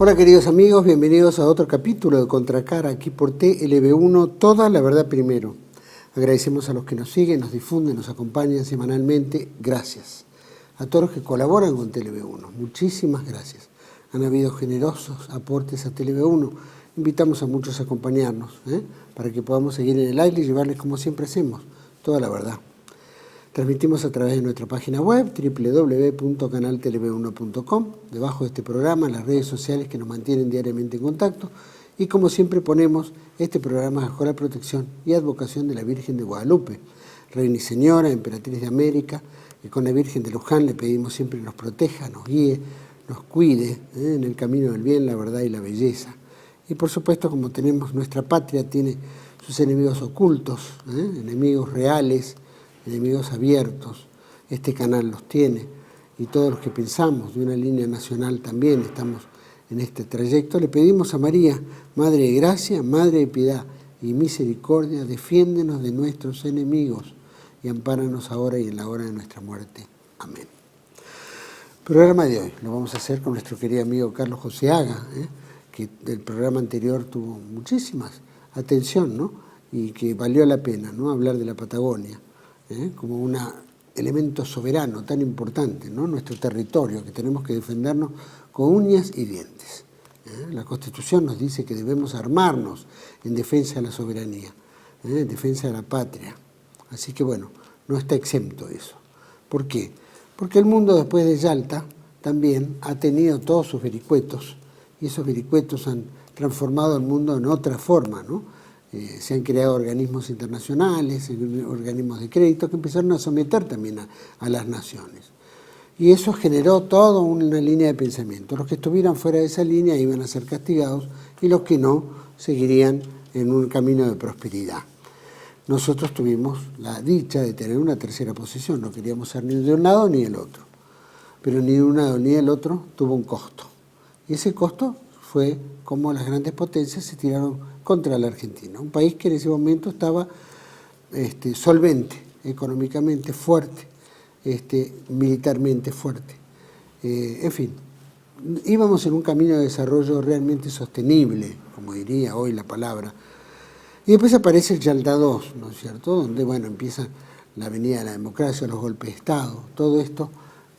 Hola queridos amigos, bienvenidos a otro capítulo de Contracara aquí por TLV1, toda la verdad primero. Agradecemos a los que nos siguen, nos difunden, nos acompañan semanalmente, gracias. A todos los que colaboran con TLV1, muchísimas gracias. Han habido generosos aportes a TLV1, invitamos a muchos a acompañarnos, para que podamos seguir en el aire y llevarles como siempre hacemos, toda la verdad. Transmitimos a través de nuestra página web www.canaltelev1.com, debajo de este programa, las redes sociales que nos mantienen diariamente en contacto y como siempre ponemos este programa bajo la protección y advocación de la Virgen de Guadalupe, Reina y Señora, Emperatriz de América, que con la Virgen de Luján le pedimos siempre nos proteja, nos guíe, nos cuide en el camino del bien, la verdad y la belleza. Y por supuesto, como tenemos, nuestra patria tiene sus enemigos ocultos, enemigos reales, enemigos abiertos, este canal los tiene, y todos los que pensamos de una línea nacional también estamos en este trayecto. Le pedimos a María, Madre de Gracia, Madre de Piedad y Misericordia, defiéndenos de nuestros enemigos y ampáranos ahora y en la hora de nuestra muerte. Amén. El programa de hoy lo vamos a hacer con nuestro querido amigo Carlos Joseaga, que del programa anterior tuvo muchísima atención, ¿no? Y que valió la pena, ¿no?, hablar de la Patagonia, como un elemento soberano tan importante, ¿no?, nuestro territorio, que tenemos que defendernos con uñas y dientes. La Constitución nos dice que debemos armarnos en defensa de la soberanía, en defensa de la patria. Así que bueno, no está exento eso. ¿Por qué? Porque el mundo después de Yalta también ha tenido todos sus vericuetos, y esos vericuetos han transformado el mundo en otra forma, ¿no? Se han creado organismos internacionales, organismos de crédito que empezaron a someter también a las naciones. Y eso generó toda una línea de pensamiento. Los que estuvieran fuera de esa línea iban a ser castigados y los que no seguirían en un camino de prosperidad. Nosotros tuvimos la dicha de tener una tercera posición, no queríamos ser ni de un lado ni del otro. Pero ni de un lado ni del otro tuvo un costo. Y ese costo fue como las grandes potencias se tiraron contra la Argentina, un país que en ese momento estaba solvente, económicamente fuerte, militarmente fuerte. En fin, íbamos en un camino de desarrollo realmente sostenible, como diría hoy la palabra. Y después aparece el Yalta II, ¿no es cierto?, donde bueno, empieza la avenida de la democracia, los golpes de Estado, todo esto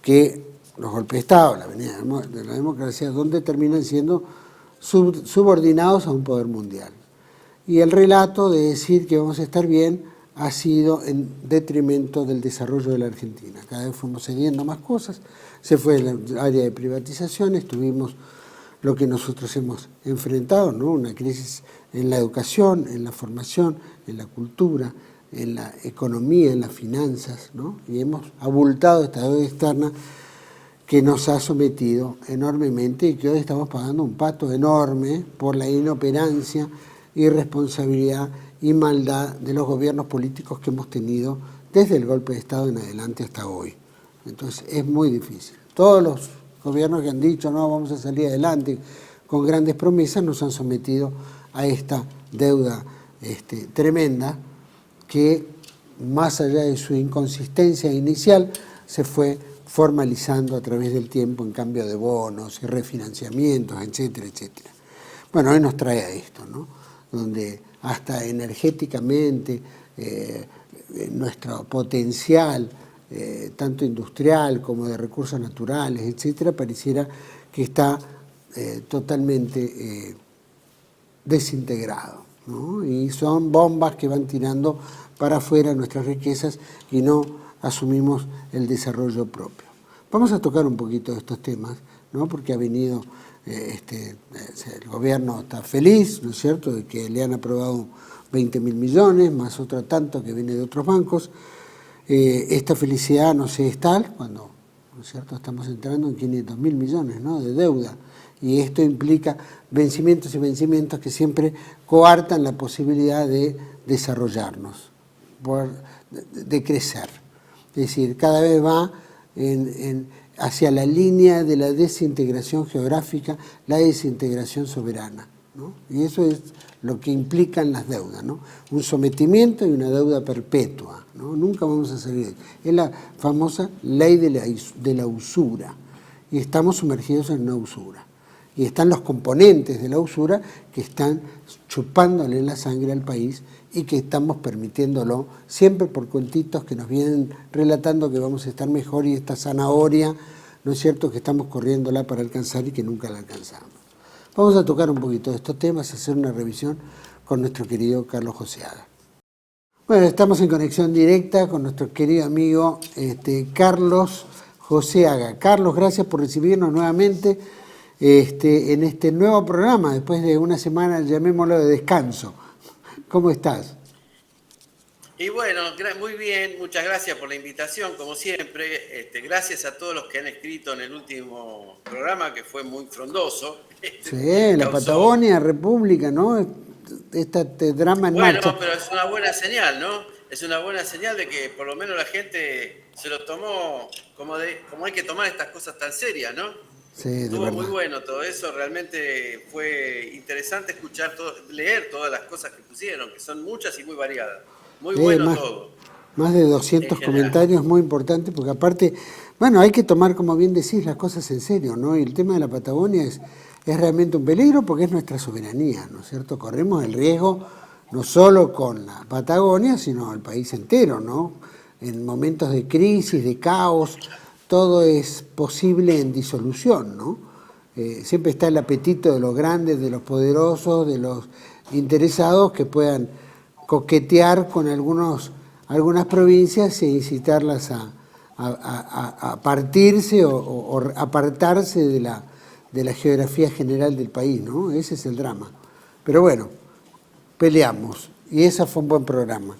que los golpes de Estado, la avenida de la democracia, donde terminan siendo subordinados a un poder mundial. Y el relato de decir que vamos a estar bien ha sido en detrimento del desarrollo de la Argentina. Cada vez fuimos cediendo más cosas, se fue el área de privatizaciones, tuvimos lo que nosotros hemos enfrentado, ¿no?, una crisis en la educación, en la formación, en la cultura, en la economía, en las finanzas, ¿no? Y hemos abultado esta deuda externa que nos ha sometido enormemente y que hoy estamos pagando un pato enorme por la inoperancia, irresponsabilidad y maldad de los gobiernos políticos que hemos tenido desde el golpe de Estado en adelante hasta hoy. Entonces es muy difícil. Todos los gobiernos que han dicho no, vamos a salir adelante con grandes promesas nos han sometido a esta deuda tremenda que, más allá de su inconsistencia inicial, se fue formalizando a través del tiempo en cambio de bonos y refinanciamientos, etcétera, etcétera. Bueno, hoy nos trae a esto, ¿no?, donde hasta energéticamente nuestro potencial, tanto industrial como de recursos naturales, etcétera, pareciera que está totalmente desintegrado, ¿no? Y son bombas que van tirando para afuera nuestras riquezas y no asumimos el desarrollo propio. Vamos a tocar un poquito de estos temas, ¿no?, porque ha venido, el gobierno está feliz, ¿no es cierto?, de que le han aprobado 20.000 millones, más otro tanto que viene de otros bancos. Esta felicidad no se es tal cuando, ¿no es cierto?, estamos entrando en 500.000 millones, ¿no?, de deuda. Y esto implica vencimientos y vencimientos que siempre coartan la posibilidad de desarrollarnos, de crecer. Es decir, cada vez va hacia la línea de la desintegración geográfica, la desintegración soberana, ¿no? Y eso es lo que implican las deudas, ¿no?, un sometimiento y una deuda perpetua, ¿no? Nunca vamos a salir de ahí. Es la famosa ley de la usura, y estamos sumergidos en una usura. y están los componentes de la usura que están chupándole la sangre al país y que estamos permitiéndolo siempre por cuentitos que nos vienen relatando que vamos a estar mejor y esta zanahoria, ¿no es cierto?, que estamos corriéndola para alcanzar y que nunca la alcanzamos. Vamos a tocar un poquito de estos temas, hacer una revisión con nuestro querido Carlos Joseaga. Bueno, estamos en conexión directa con nuestro querido amigo Carlos Joseaga. Carlos, gracias por recibirnos nuevamente en este nuevo programa, después de una semana, llamémoslo, de descanso. ¿Cómo estás? Y bueno, muy bien, muchas gracias por la invitación, como siempre. Gracias a todos los que han escrito en el último programa, que fue muy frondoso. Sí, la Patagonia, República, ¿no? Este drama en marcha. Bueno, pero es una buena señal, ¿no? Es una buena señal de que por lo menos la gente se lo tomó como hay que tomar estas cosas tan serias, ¿no? Sí, de Estuvo verdad. muy bueno todo eso, realmente fue interesante leer todas las cosas que pusieron, que son muchas y muy variadas. Muy bueno todo. Más de 200 comentarios, muy importantes, porque aparte, bueno, hay que tomar, como bien decís, las cosas en serio, ¿no? Y el tema de la Patagonia es realmente un peligro porque es nuestra soberanía, ¿no es cierto? Corremos el riesgo no solo con la Patagonia, sino el país entero, ¿no? En momentos de crisis, de caos, todo es posible en disolución, ¿no? Siempre está el apetito de los grandes, de los poderosos, de los interesados que puedan coquetear con algunas provincias e incitarlas a partirse o apartarse de la geografía general del país, ¿no? Ese es el drama. Pero bueno, peleamos y ese fue un buen programa.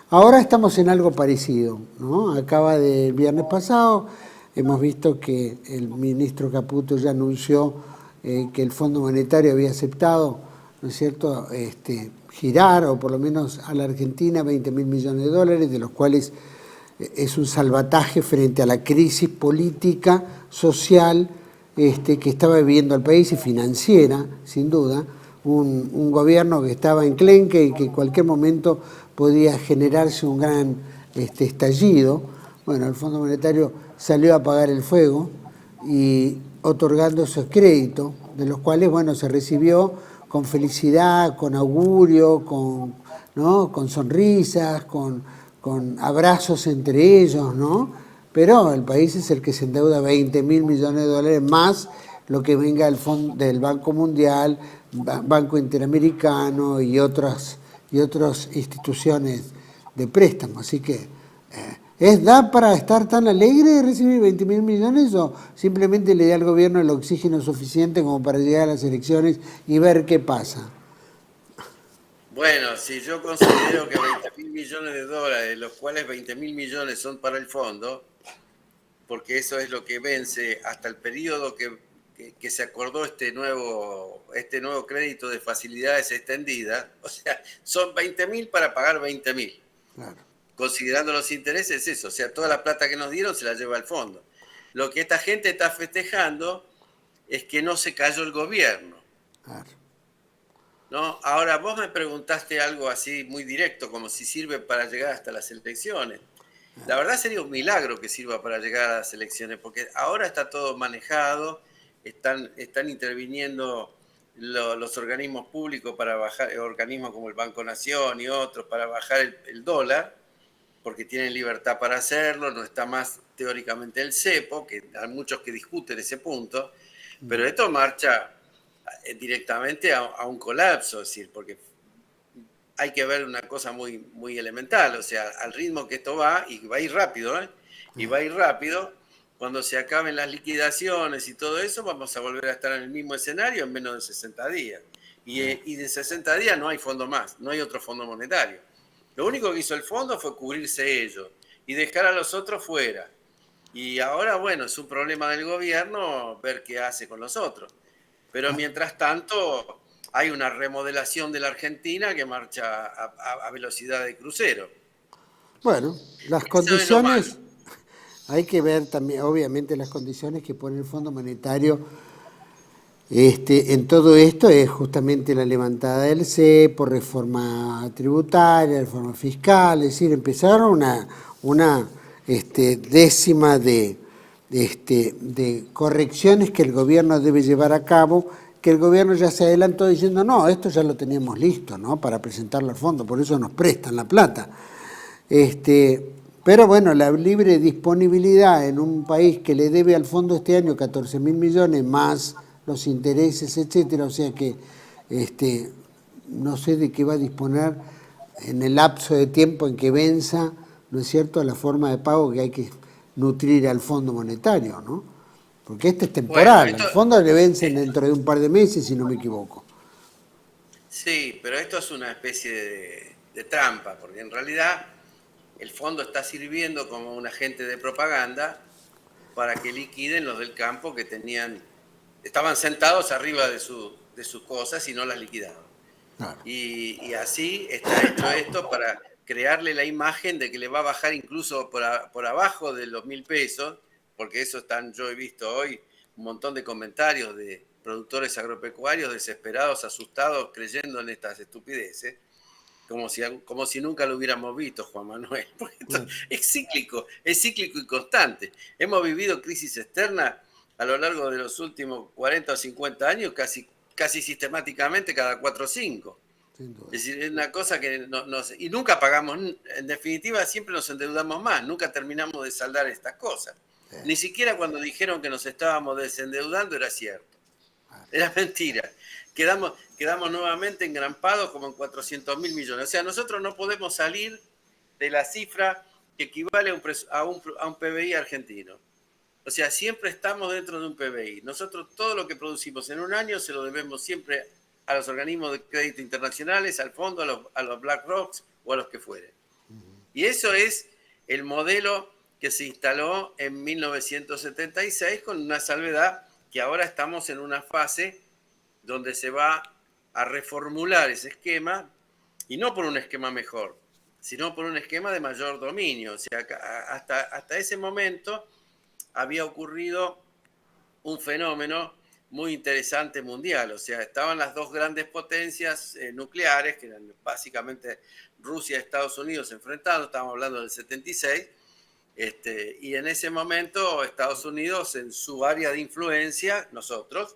Ahora estamos en algo parecido, ¿no? Acaba del viernes pasado, hemos visto que el ministro Caputo ya anunció que el Fondo Monetario había aceptado, ¿no es cierto?, girar, o por lo menos a la Argentina, 20.000 millones de dólares, de los cuales es un salvataje frente a la crisis política, social, que estaba viviendo el país y financiera, sin duda, un gobierno que estaba enclenque y que en cualquier momento podía generarse un gran estallido. Bueno, el Fondo Monetario salió a apagar el fuego y otorgando esos créditos, de los cuales, bueno, se recibió con felicidad, con augurio, ¿no?, con sonrisas, con abrazos entre ellos, ¿no? Pero el país es el que se endeuda 20.000 millones de dólares más lo que venga del Banco Mundial, Banco Interamericano y otras instituciones de préstamo. Así que, ¿da para estar tan alegre de recibir 20.000 millones o simplemente le da al gobierno el oxígeno suficiente como para llegar a las elecciones y ver qué pasa? Bueno, si yo considero que 20.000 millones de dólares, de los cuales 20.000 millones son para el fondo, porque eso es lo que vence hasta el periodo que se acordó este nuevo crédito de facilidades extendidas, o sea, son 20.000 para pagar 20.000. Claro. Considerando los intereses, eso, o sea, toda la plata que nos dieron se la lleva al fondo. Lo que esta gente está festejando es que no se cayó el gobierno. Claro. ¿No? Ahora, vos me preguntaste algo así muy directo, como si sirve para llegar hasta las elecciones. La verdad sería un milagro que sirva para llegar a las elecciones, porque ahora está todo manejado, están interviniendo los organismos públicos para bajar, organismos como el Banco Nación y otros, para bajar el dólar, porque tienen libertad para hacerlo, no está más teóricamente el cepo, que hay muchos que discuten ese punto, pero esto marcha directamente a un colapso, es decir, porque hay que ver una cosa muy, muy elemental, o sea, al ritmo que esto va, y va a ir rápido, ¿eh? Y va a ir rápido, cuando se acaben las liquidaciones y todo eso, vamos a volver a estar en el mismo escenario en menos de 60 días. Y de 60 días no hay fondo más, no hay otro fondo monetario. Lo único que hizo el fondo fue cubrirse ellos y dejar a los otros fuera. Y ahora, bueno, es un problema del gobierno ver qué hace con los otros. Pero mientras tanto, hay una remodelación de la Argentina que marcha a velocidad de crucero. Bueno, las condiciones, hay que ver también, obviamente, las condiciones que pone el Fondo Monetario en todo esto es justamente la levantada del cepo, reforma tributaria, reforma fiscal, es decir, empezaron una décima de de correcciones que el gobierno debe llevar a cabo, que el gobierno ya se adelantó diciendo, no, esto ya lo teníamos listo, ¿no?, para presentarlo al fondo, por eso nos prestan la plata. Pero bueno, la libre disponibilidad en un país que le debe al fondo este año 14.000 millones más los intereses, etcétera, o sea que no sé de qué va a disponer en el lapso de tiempo en que venza, ¿no es cierto?, la forma de pago que hay que nutrir al Fondo Monetario, ¿no? Porque este es temporal, Bueno, al fondo le vencen dentro de un par de meses, si no me equivoco. sí, pero esto es una especie de trampa, porque en realidad el fondo está sirviendo como un agente de propaganda para que liquiden los del campo que estaban sentados arriba de sus cosas y no las liquidaban. Claro. Y así está hecho esto para crearle la imagen de que le va a bajar incluso por abajo de los 1.000 pesos, porque yo he visto hoy un montón de comentarios de productores agropecuarios desesperados, asustados, creyendo en estas estupideces, como si nunca lo hubiéramos visto, Juan Manuel. Porque esto es cíclico y constante. Hemos vivido crisis externas a lo largo de los últimos 40 o 50 años, casi sistemáticamente cada 4 o 5. Sin duda. Es decir, es una cosa que y nunca pagamos, en definitiva siempre nos endeudamos más, nunca terminamos de saldar estas cosas. Ni siquiera cuando dijeron que nos estábamos desendeudando era cierto, era mentira. Quedamos nuevamente engrampados como en 400.000 millones. O sea, nosotros no podemos salir de la cifra que equivale a un PBI argentino. O sea, siempre estamos dentro de un PBI. Nosotros todo lo que producimos en un año se lo debemos siempre a los organismos de crédito internacionales, al fondo, a los BlackRock o a los que fueren. Y eso es el modelo que se instaló en 1976 con una salvedad que ahora estamos en una fase donde se va a reformular ese esquema, y no por un esquema mejor, sino por un esquema de mayor dominio. O sea, hasta ese momento había ocurrido un fenómeno muy interesante mundial. O sea, estaban las dos grandes potencias nucleares, que eran básicamente Rusia y Estados Unidos enfrentados, estábamos hablando del 76, y en ese momento Estados Unidos, en su área de influencia, nosotros,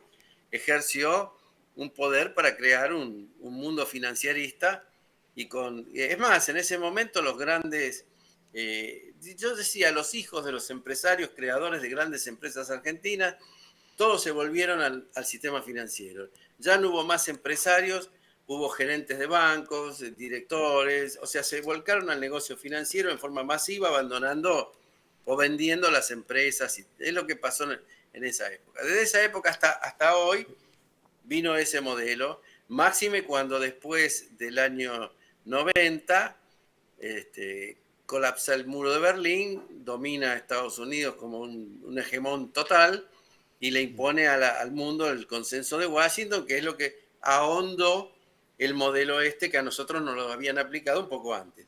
ejerció un poder para crear un mundo financierista. Es más, en ese momento los grandes, yo decía, los hijos de los empresarios creadores de grandes empresas argentinas, todos se volvieron al sistema financiero. Ya no hubo más empresarios, hubo gerentes de bancos, directores, o sea, se volcaron al negocio financiero en forma masiva, abandonando o vendiendo las empresas. Es lo que pasó en esa época. Desde esa época hasta hoy vino ese modelo, máxime cuando después del año 90 colapsa el muro de Berlín, domina a Estados Unidos como un hegemón total y le impone al mundo el consenso de Washington, que es lo que ahondó el modelo que a nosotros nos lo habían aplicado un poco antes.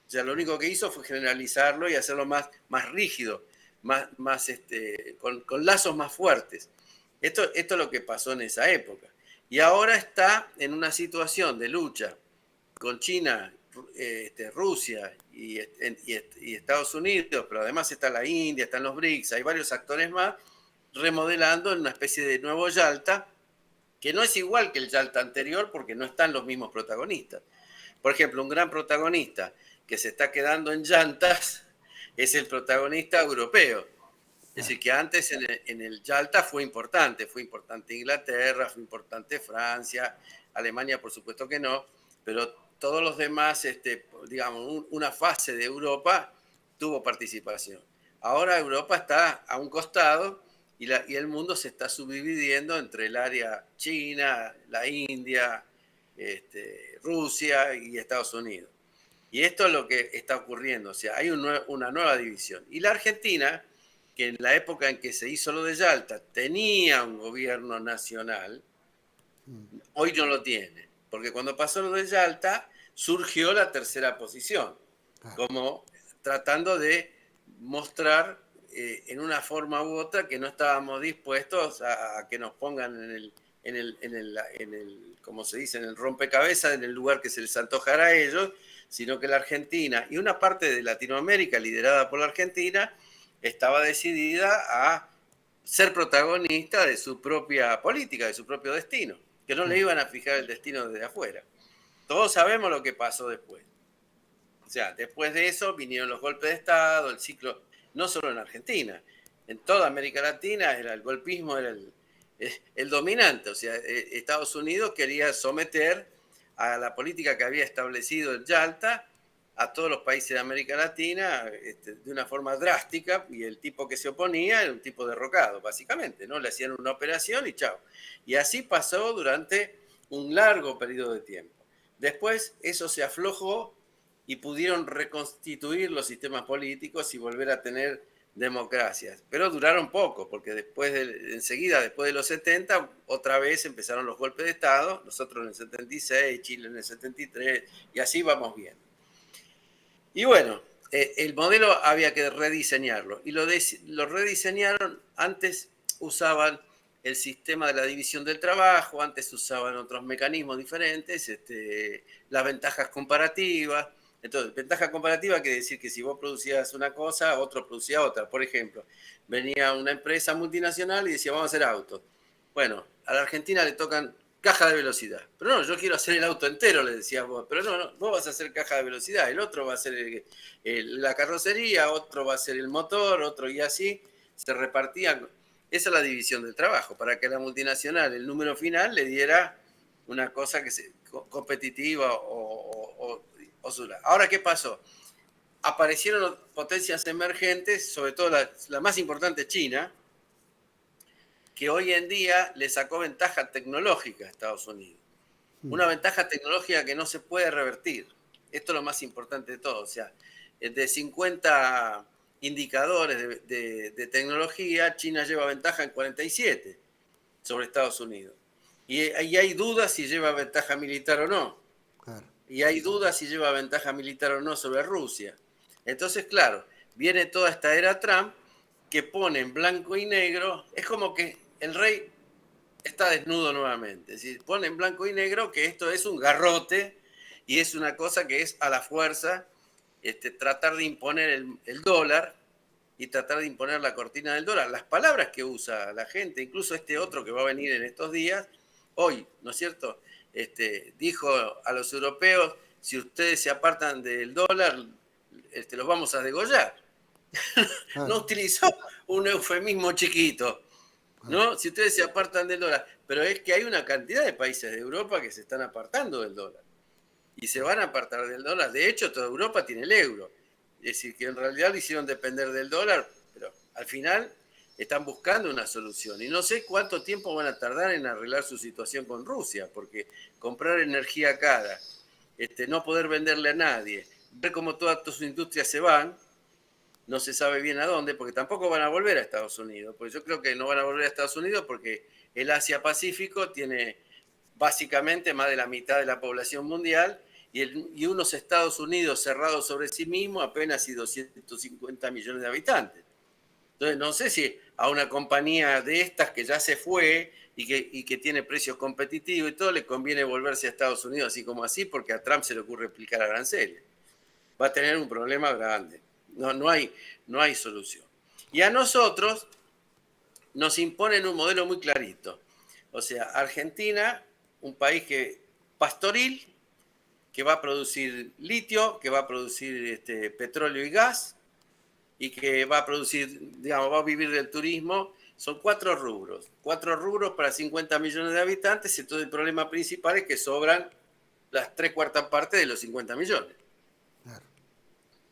O sea, lo único que hizo fue generalizarlo y hacerlo más rígido, con lazos más fuertes. Esto es lo que pasó en esa época. Y ahora está en una situación de lucha con China, Rusia y Estados Unidos, pero además está la India, están los BRICS, hay varios actores más, remodelando en una especie de nuevo Yalta, que no es igual que el Yalta anterior porque no están los mismos protagonistas. Por ejemplo, un gran protagonista que se está quedando en llantas es el protagonista europeo. Es decir, que antes en el Yalta fue importante Inglaterra, fue importante Francia, Alemania por supuesto que no, pero todos los demás, digamos, una fase de Europa tuvo participación. Ahora Europa está a un costado y el mundo se está subdividiendo entre el área China, la India, Rusia y Estados Unidos. Y esto es lo que está ocurriendo, o sea, hay una nueva división. Y la Argentina, que en la época en que se hizo lo de Yalta tenía un gobierno nacional, hoy no lo tiene, porque cuando pasó lo de Yalta surgió la tercera posición, como tratando de mostrar en una forma u otra que no estábamos dispuestos a que nos pongan como se dice, en el rompecabezas, en el lugar que se les antojara a ellos, sino que la Argentina y una parte de Latinoamérica liderada por la Argentina estaba decidida a ser protagonista de su propia política, de su propio destino, que no le iban a fijar el destino desde afuera. Todos sabemos lo que pasó después. O sea, después de eso vinieron los golpes de Estado, el ciclo, no solo en Argentina, en toda América Latina el golpismo era el dominante. O sea, Estados Unidos quería someter a la política que había establecido en Yalta a todos los países de América Latina de una forma drástica, y el tipo que se oponía era un tipo derrocado, básicamente, ¿no? Le hacían una operación y chao. Y así pasó durante un largo periodo de tiempo. Después eso se aflojó y pudieron reconstituir los sistemas políticos y volver a tener democracias. Pero duraron poco, porque enseguida, después de los 70, otra vez empezaron los golpes de Estado, nosotros en el 76, Chile en el 73, y así vamos viendo. Y bueno, el modelo había que rediseñarlo, y lo rediseñaron. Antes usaban el sistema de la división del trabajo, antes usaban otros mecanismos diferentes, las ventajas comparativas. Entonces, ventaja comparativa quiere decir que si vos producías una cosa, otro producía otra. Por ejemplo, venía una empresa multinacional y decía, vamos a hacer autos. Bueno, a la Argentina le tocan caja de velocidad. Pero no, yo quiero hacer el auto entero, le decías vos. Pero no, vos vas a hacer caja de velocidad, el otro va a hacer la carrocería, otro va a ser el motor, otro, y así se repartían. Esa es la división del trabajo, para que a la multinacional el número final le diera una cosa que competitiva o Ahora, ¿qué pasó? Aparecieron potencias emergentes, sobre todo la más importante, China, que hoy en día le sacó ventaja tecnológica a Estados Unidos. Una ventaja tecnológica que no se puede revertir. Esto es lo más importante de todo. O sea, de 50 indicadores de tecnología, China lleva ventaja en 47 sobre Estados Unidos. Y hay dudas si lleva ventaja militar o no. Claro. Y hay dudas si lleva ventaja militar o no sobre Rusia. Entonces, claro, viene toda esta era Trump que pone en blanco y negro, es como que el rey está desnudo nuevamente, es decir, pone en blanco y negro que esto es un garrote y es una cosa que es a la fuerza tratar de imponer el dólar y tratar de imponer la cortina del dólar. Las palabras que usa la gente, incluso este otro que va a venir en estos días, hoy, ¿no es cierto?, dijo a los europeos, si ustedes se apartan del dólar, los vamos a degollar. No utilizó un eufemismo chiquito, ¿no? Si ustedes se apartan del dólar. Pero es que hay una cantidad de países de Europa que se están apartando del dólar. Y se van a apartar del dólar. De hecho, toda Europa tiene el euro. Es decir, que en realidad lo hicieron depender del dólar, pero al final están buscando una solución. Y no sé cuánto tiempo van a tardar en arreglar su situación con Rusia, porque comprar energía cara, no poder venderle a nadie, ver cómo todas sus industrias se van, no se sabe bien a dónde, porque tampoco van a volver a Estados Unidos. Porque yo creo que no van a volver a Estados Unidos porque el Asia-Pacífico tiene básicamente más de la mitad de la población mundial y unos Estados Unidos cerrados sobre sí mismos apenas y 250 millones de habitantes. Entonces, no sé si a una compañía de estas que ya se fue y que tiene precios competitivos y todo, le conviene volverse a Estados Unidos así como así, porque a Trump se le ocurre aplicar aranceles. Va a tener un problema grande. No hay solución. Y a nosotros nos imponen un modelo muy clarito. O sea, Argentina, un país pastoril, que va a producir litio, que va a producir petróleo y gas, y que va a producir, digamos, va a vivir del turismo. Son 4 rubros. 4 rubros para 50 millones de habitantes, y todo el problema principal es que sobran las 3/4 partes de los 50 millones. Claro.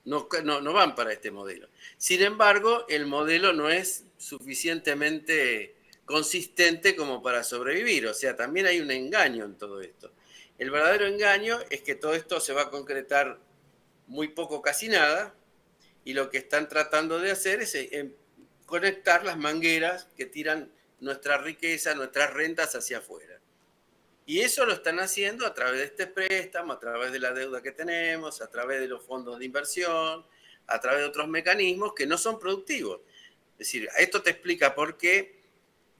No van para este modelo. Sin embargo, el modelo no es suficientemente consistente como para sobrevivir. O sea, también hay un engaño en todo esto. El verdadero engaño es que todo esto se va a concretar muy poco, casi nada, y lo que están tratando de hacer es conectar las mangueras que tiran nuestra riqueza, nuestras rentas hacia afuera. Y eso lo están haciendo a través de este préstamo, a través de la deuda que tenemos, a través de los fondos de inversión, a través de otros mecanismos que no son productivos. Es decir, esto te explica por qué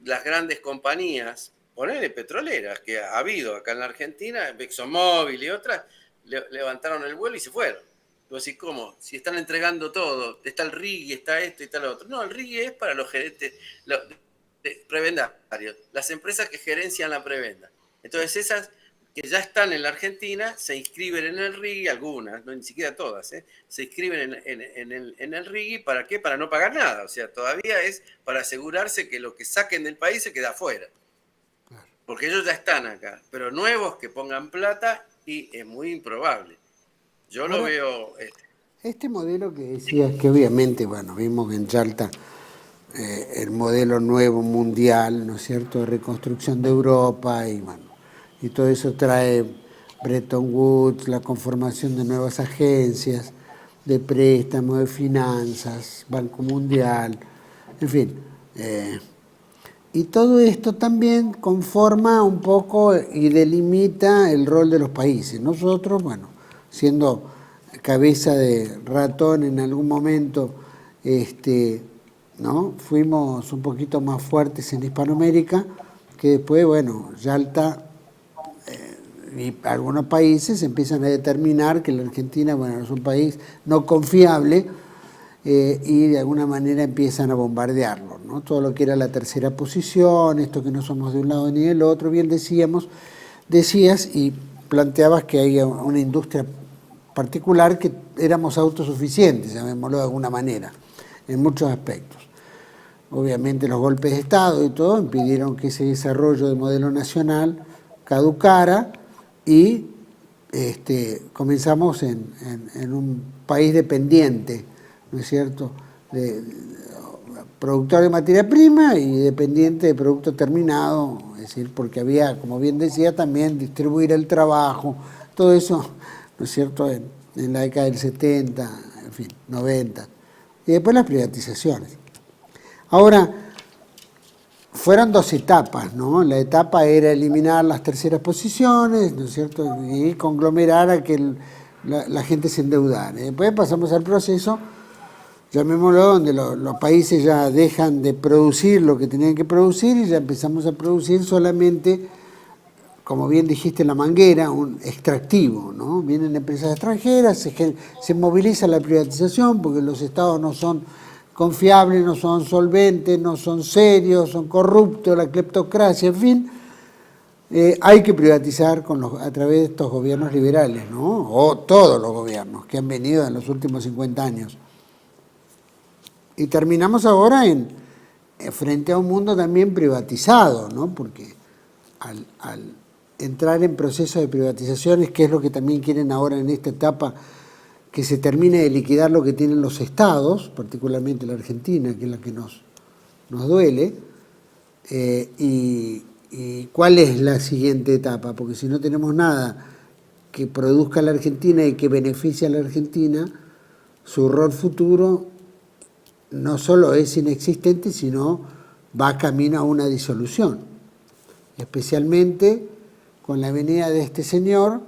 las grandes compañías, ponele petroleras, que ha habido acá en la Argentina, ExxonMobil y otras, levantaron el vuelo y se fueron. Vos decís, ¿cómo? Si están entregando todo, está el RIGI, está esto y está lo otro. No, el RIGI es para los gerentes prebendarios, las empresas que gerencian la prebenda. Entonces esas que ya están en la Argentina se inscriben en el RIGI, algunas, no ni siquiera todas, se inscriben en el RIGI, ¿para qué? Para no pagar nada. O sea, todavía es para asegurarse que lo que saquen del país se queda afuera. Porque ellos ya están acá, pero nuevos que pongan plata y es muy improbable. Yo lo Ahora, veo... este modelo que decías, que obviamente, bueno, vimos en Yalta el modelo nuevo mundial, ¿no es cierto?, de reconstrucción de Europa y bueno, y todo eso trae Bretton Woods, la conformación de nuevas agencias de préstamo, de finanzas, Banco Mundial, en fin. Y todo esto también conforma un poco y delimita el rol de los países. Nosotros, bueno, siendo cabeza de ratón en algún momento, ¿no? Fuimos un poquito más fuertes en Hispanoamérica, que después, bueno, Yalta y algunos países empiezan a determinar que la Argentina, bueno, es un país no confiable, y de alguna manera empiezan a bombardearlo, ¿no? Todo lo que era la tercera posición, esto que no somos de un lado ni del otro, bien decías y planteabas que hay una industria particular que éramos autosuficientes, llamémoslo de alguna manera, en muchos aspectos. Obviamente los golpes de Estado y todo impidieron que ese desarrollo de modelo nacional caducara y comenzamos en un país dependiente, ¿no es cierto?, productor de materia prima y dependiente de producto terminado, es decir, porque había, como bien decía, también distribuir el trabajo, todo eso, ¿no es cierto?, en la década del 70, en fin, 90, y después las privatizaciones. Ahora, fueron dos etapas, ¿no? La etapa era eliminar las terceras posiciones, ¿no es cierto?, y conglomerar a que la gente se endeudara. Después pasamos al proceso, llamémoslo, donde los países ya dejan de producir lo que tenían que producir y ya empezamos a producir solamente, como bien dijiste, la manguera, un extractivo, ¿no? Vienen empresas extranjeras, se moviliza la privatización porque los estados no son confiables, no son solventes, no son serios, son corruptos, la cleptocracia, en fin. Hay que privatizar a través de estos gobiernos liberales, ¿no? O todos los gobiernos que han venido en los últimos 50 años. Y terminamos ahora frente a un mundo también privatizado, ¿no? Porque al entrar en procesos de privatizaciones, que es lo que también quieren ahora en esta etapa, que se termine de liquidar lo que tienen los estados, particularmente la Argentina, que es la que nos duele, y cuál es la siguiente etapa, porque si no tenemos nada que produzca la Argentina y que beneficie a la Argentina, su rol futuro no solo es inexistente, sino va camino a una disolución, especialmente con la venida de este señor,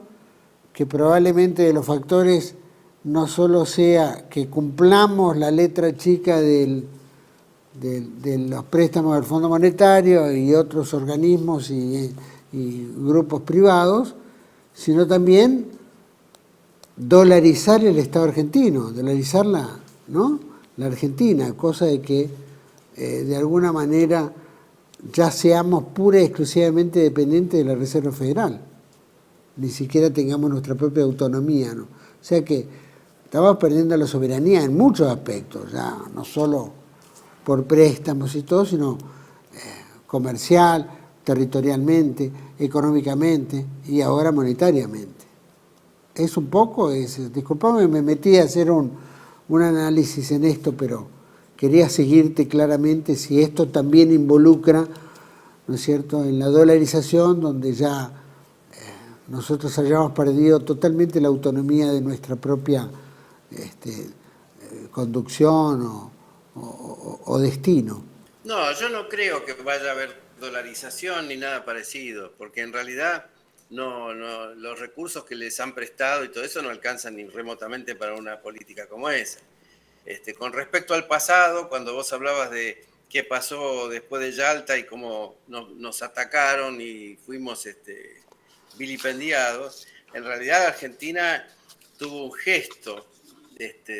que probablemente de los factores no solo sea que cumplamos la letra chica de los préstamos del Fondo Monetario y otros organismos y grupos privados, sino también dolarizar el Estado argentino, dolarizar la Argentina, cosa de que de alguna manera ya seamos pura y exclusivamente dependientes de la Reserva Federal, ni siquiera tengamos nuestra propia autonomía, ¿no? O sea que estamos perdiendo la soberanía en muchos aspectos, ya no solo por préstamos y todo, sino comercial, territorialmente, económicamente y ahora monetariamente. Es un poco, disculpame, me metí a hacer un análisis en esto, pero quería seguirte claramente si esto también involucra, ¿no es cierto?, en la dolarización, donde ya nosotros hayamos perdido totalmente la autonomía de nuestra propia conducción o destino. No, yo no creo que vaya a haber dolarización ni nada parecido, porque en realidad los recursos que les han prestado y todo eso no alcanzan ni remotamente para una política como esa. Con respecto al pasado, cuando vos hablabas de qué pasó después de Yalta y cómo nos atacaron y fuimos vilipendiados, en realidad Argentina tuvo un gesto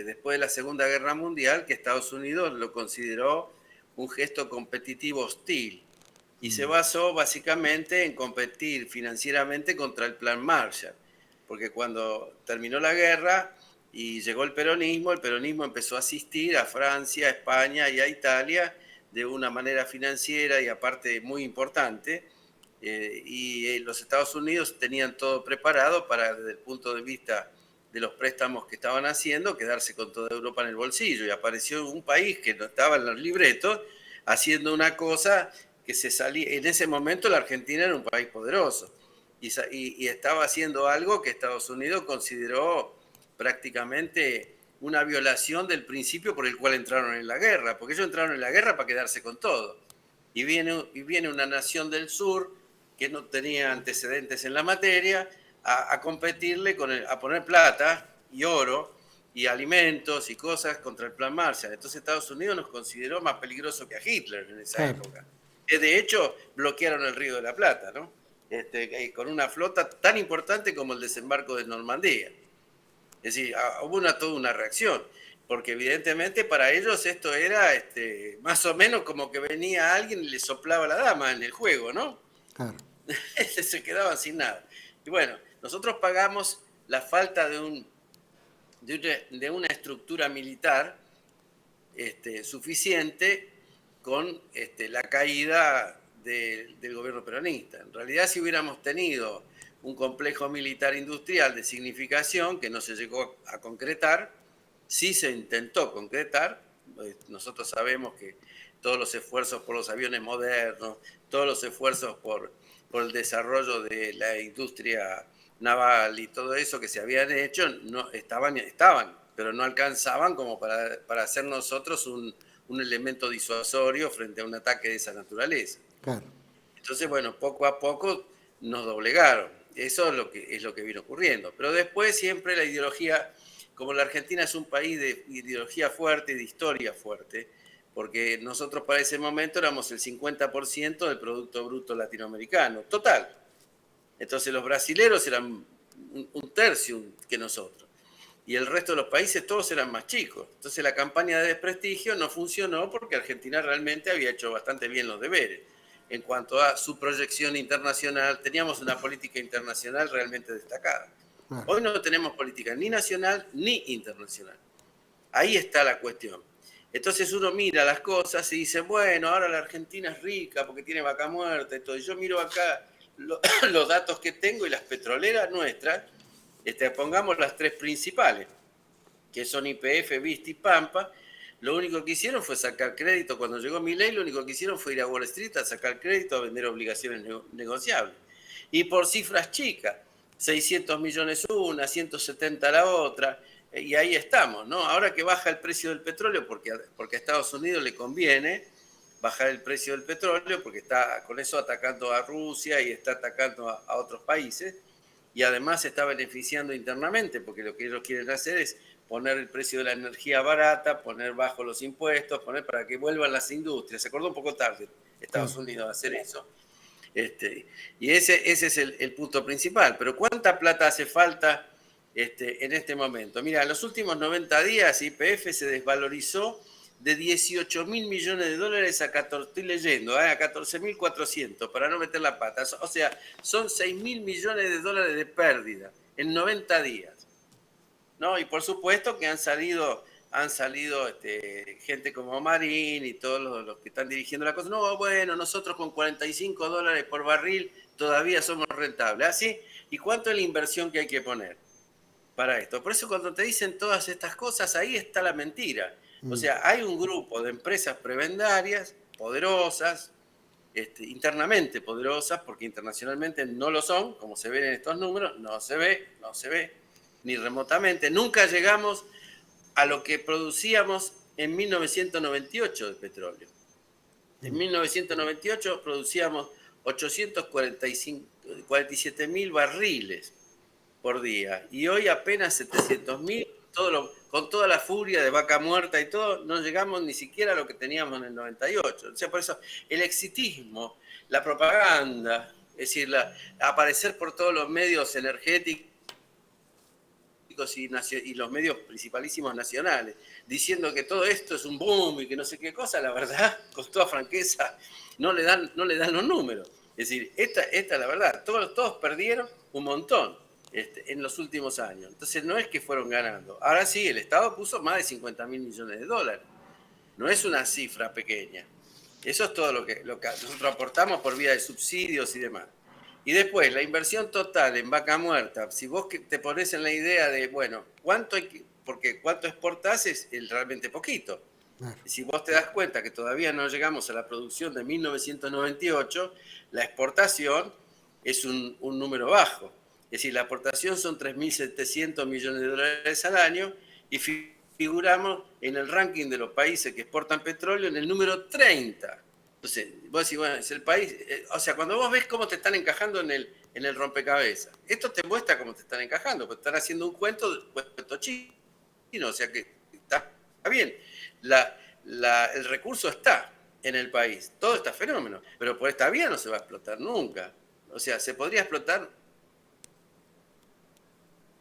después de la Segunda Guerra Mundial, que Estados Unidos lo consideró un gesto competitivo hostil y se basó básicamente en competir financieramente contra el Plan Marshall, porque cuando terminó la guerra y llegó el peronismo empezó a asistir a Francia, a España y a Italia de una manera financiera y aparte muy importante, y los Estados Unidos tenían todo preparado para, desde el punto de vista de los préstamos que estaban haciendo, quedarse con toda Europa en el bolsillo. Y apareció un país que no estaba en los libretos haciendo una cosa que se salía. En ese momento la Argentina era un país poderoso y estaba haciendo algo que Estados Unidos consideró prácticamente una violación del principio por el cual entraron en la guerra, porque ellos entraron en la guerra para quedarse con todo. Y viene una nación del sur que no tenía antecedentes en la materia a competirle, a poner plata y oro y alimentos y cosas contra el Plan Marshall. Entonces Estados Unidos nos consideró más peligroso que a Hitler en esa época. Que de hecho bloquearon el Río de la Plata, ¿no? Con una flota tan importante como el desembarco de Normandía. Es decir, hubo toda una reacción, porque evidentemente para ellos esto era más o menos como que venía alguien y le soplaba la dama en el juego, ¿no? Claro. Se quedaban sin nada. Y bueno, nosotros pagamos la falta de una estructura militar suficiente con la caída del gobierno peronista. En realidad, si hubiéramos tenido un complejo militar industrial de significación que no se llegó a concretar, sí se intentó concretar. Nosotros sabemos que todos los esfuerzos por los aviones modernos, todos los esfuerzos por el desarrollo de la industria naval y todo eso que se habían hecho, no, estaban, pero no alcanzaban como para hacer nosotros un elemento disuasorio frente a un ataque de esa naturaleza. Claro. Entonces, bueno, poco a poco nos doblegaron. Eso es lo que vino ocurriendo. Pero después siempre la ideología, como la Argentina es un país de ideología fuerte y de historia fuerte, porque nosotros para ese momento éramos el 50% del Producto Bruto Latinoamericano, total. Entonces los brasileros eran un tercio que nosotros. Y el resto de los países todos eran más chicos. Entonces la campaña de desprestigio no funcionó porque Argentina realmente había hecho bastante bien los deberes. En cuanto a su proyección internacional, teníamos una política internacional realmente destacada. Hoy no tenemos política ni nacional ni internacional. Ahí está la cuestión. Entonces uno mira las cosas y dice, bueno, ahora la Argentina es rica porque tiene vaca muerta y todo. Y yo miro acá los datos que tengo y las petroleras nuestras, pongamos las tres principales, que son YPF, Vista y Pampa. Lo único que hicieron fue sacar crédito. Cuando llegó Milei, lo único que hicieron fue ir a Wall Street a sacar crédito, a vender obligaciones negociables. Y por cifras chicas, 600 millones una, 170 la otra, y ahí estamos, ¿no? Ahora que baja el precio del petróleo, porque a Estados Unidos le conviene bajar el precio del petróleo, porque está con eso atacando a Rusia y está atacando a otros países, y además se está beneficiando internamente, porque lo que ellos quieren hacer es poner el precio de la energía barata, poner bajo los impuestos, poner para que vuelvan las industrias. Se acordó un poco tarde Estados Unidos de hacer eso. Y ese es el punto principal. Pero ¿cuánta plata hace falta en este momento? Mira, en los últimos 90 días YPF se desvalorizó de 18.000 millones de dólares a 14, estoy leyendo, a 14.400, para no meter la pata. O sea, son 6.000 millones de dólares de pérdida en 90 días. ¿No? Y por supuesto que han salido gente como Marín y todos los que están dirigiendo la cosa. No, bueno, nosotros con 45 dólares por barril todavía somos rentables. ¿Así? ¿Y cuánto es la inversión que hay que poner para esto? Por eso cuando te dicen todas estas cosas, ahí está la mentira. O sea, hay un grupo de empresas prebendarias poderosas, internamente poderosas, porque internacionalmente no lo son, como se ven en estos números, no se ve, ni remotamente. Nunca llegamos a lo que producíamos en 1998 de petróleo. En 1998 producíamos 847.000 barriles por día y hoy apenas 700.000, con toda la furia de vaca muerta y todo, no llegamos ni siquiera a lo que teníamos en el 98. O sea, por eso el exitismo, la propaganda, es decir, aparecer por todos los medios energéticos y los medios principalísimos nacionales, diciendo que todo esto es un boom y que no sé qué cosa, la verdad, con toda franqueza, no le dan los números. Es decir, esta es la verdad, todos perdieron un montón en los últimos años. Entonces no es que fueron ganando. Ahora sí, el Estado puso más de 50.000 millones de dólares. No es una cifra pequeña. Eso es todo lo que nosotros aportamos por vía de subsidios y demás. Y después, la inversión total en vaca muerta, si vos te pones en la idea de, bueno, porque cuánto exportás es realmente poquito. Y si vos te das cuenta que todavía no llegamos a la producción de 1998, la exportación es un número bajo. Es decir, la exportación son 3.700 millones de dólares al año y figuramos en el ranking de los países que exportan petróleo en el número 30. Entonces, vos decís, bueno, es el país. O sea, cuando vos ves cómo te están encajando en el rompecabezas, esto te muestra cómo te están encajando, porque están haciendo un cuento chino, o sea que está bien. El recurso está en el país, todo está fenómeno, pero por esta vía no se va a explotar nunca. O sea, se podría explotar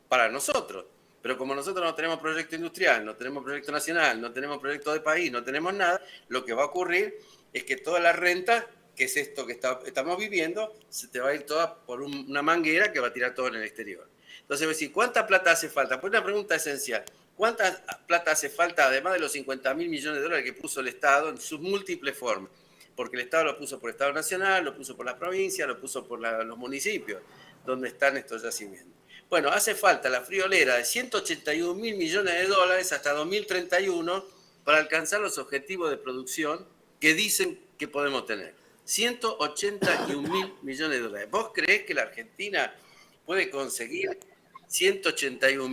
para nosotros, pero como nosotros no tenemos proyecto industrial, no tenemos proyecto nacional, no tenemos proyecto de país, no tenemos nada, lo que va a ocurrir es que toda la renta, que es esto que estamos viviendo, se te va a ir toda por una manguera que va a tirar todo en el exterior. Entonces, voy a decir, ¿cuánta plata hace falta? Pues una pregunta esencial. ¿Cuánta plata hace falta, además de los 50.000 millones de dólares que puso el Estado en sus múltiples formas? Porque el Estado lo puso por Estado Nacional, lo puso por las provincias, lo puso por los municipios, donde están estos yacimientos. Bueno, hace falta la friolera de 181.000 millones de dólares hasta 2031 para alcanzar los objetivos de producción que dicen que podemos tener. 181.000 millones de dólares. ¿Vos creés que la Argentina puede conseguir 181.000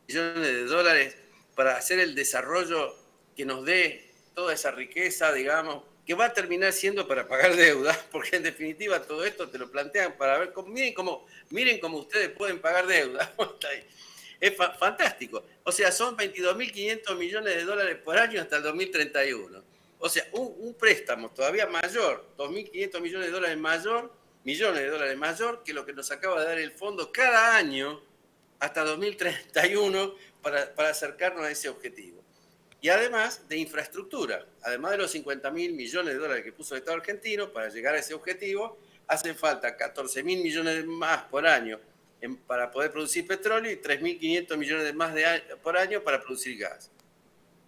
millones de dólares para hacer el desarrollo que nos dé toda esa riqueza, digamos, que va a terminar siendo para pagar deuda? Porque en definitiva todo esto te lo plantean para ver, miren cómo ustedes pueden pagar deuda. Es fantástico. O sea, son 22.500 millones de dólares por año hasta el 2031. O sea, un préstamo todavía mayor, 2.500 millones de dólares mayor que lo que nos acaba de dar el fondo cada año hasta 2031 para acercarnos a ese objetivo. Y además de infraestructura, además de los 50.000 millones de dólares que puso el Estado argentino, para llegar a ese objetivo, hacen falta 14.000 millones más por año para poder producir petróleo y 3.500 millones más por año para producir gas.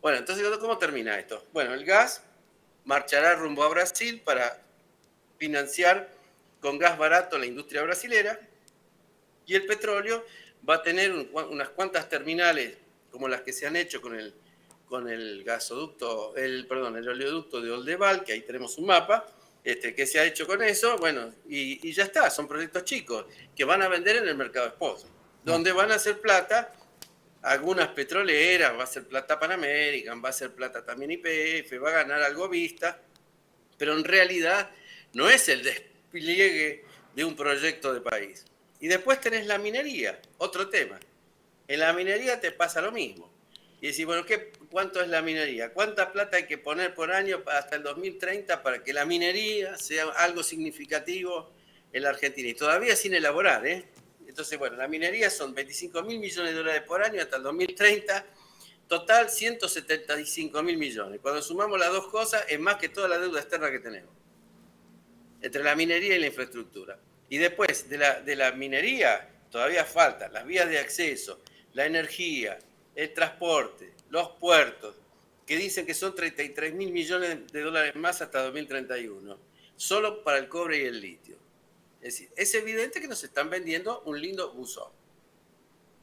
Bueno, entonces, ¿cómo termina esto? Bueno, el gas marchará rumbo a Brasil para financiar con gas barato la industria brasilera, y el petróleo va a tener unas cuantas terminales como las que se han hecho con el gasoducto, el oleoducto de Oldelval, que ahí tenemos un mapa, que se ha hecho con eso, bueno, y ya está, son proyectos chicos que van a vender en el mercado spot, donde van a hacer plata algunas petroleras, va a ser plata Pan American, va a ser plata también YPF, va a ganar algo Vista, pero en realidad no es el despliegue de un proyecto de país. Y después tenés la minería, otro tema. En la minería te pasa lo mismo. Y decís, bueno, ¿cuánto es la minería? ¿Cuánta plata hay que poner por año hasta el 2030 para que la minería sea algo significativo en la Argentina? Y todavía sin elaborar, ¿eh? Entonces, bueno, la minería son 25.000 millones de dólares por año hasta el 2030, total 175.000 millones. Cuando sumamos las dos cosas, es más que toda la deuda externa que tenemos, entre la minería y la infraestructura. Y después de la minería, todavía faltan las vías de acceso, la energía, el transporte, los puertos, que dicen que son 33.000 millones de dólares más hasta 2031, solo para el cobre y el litio. Es decir, es evidente que nos están vendiendo un lindo buzón.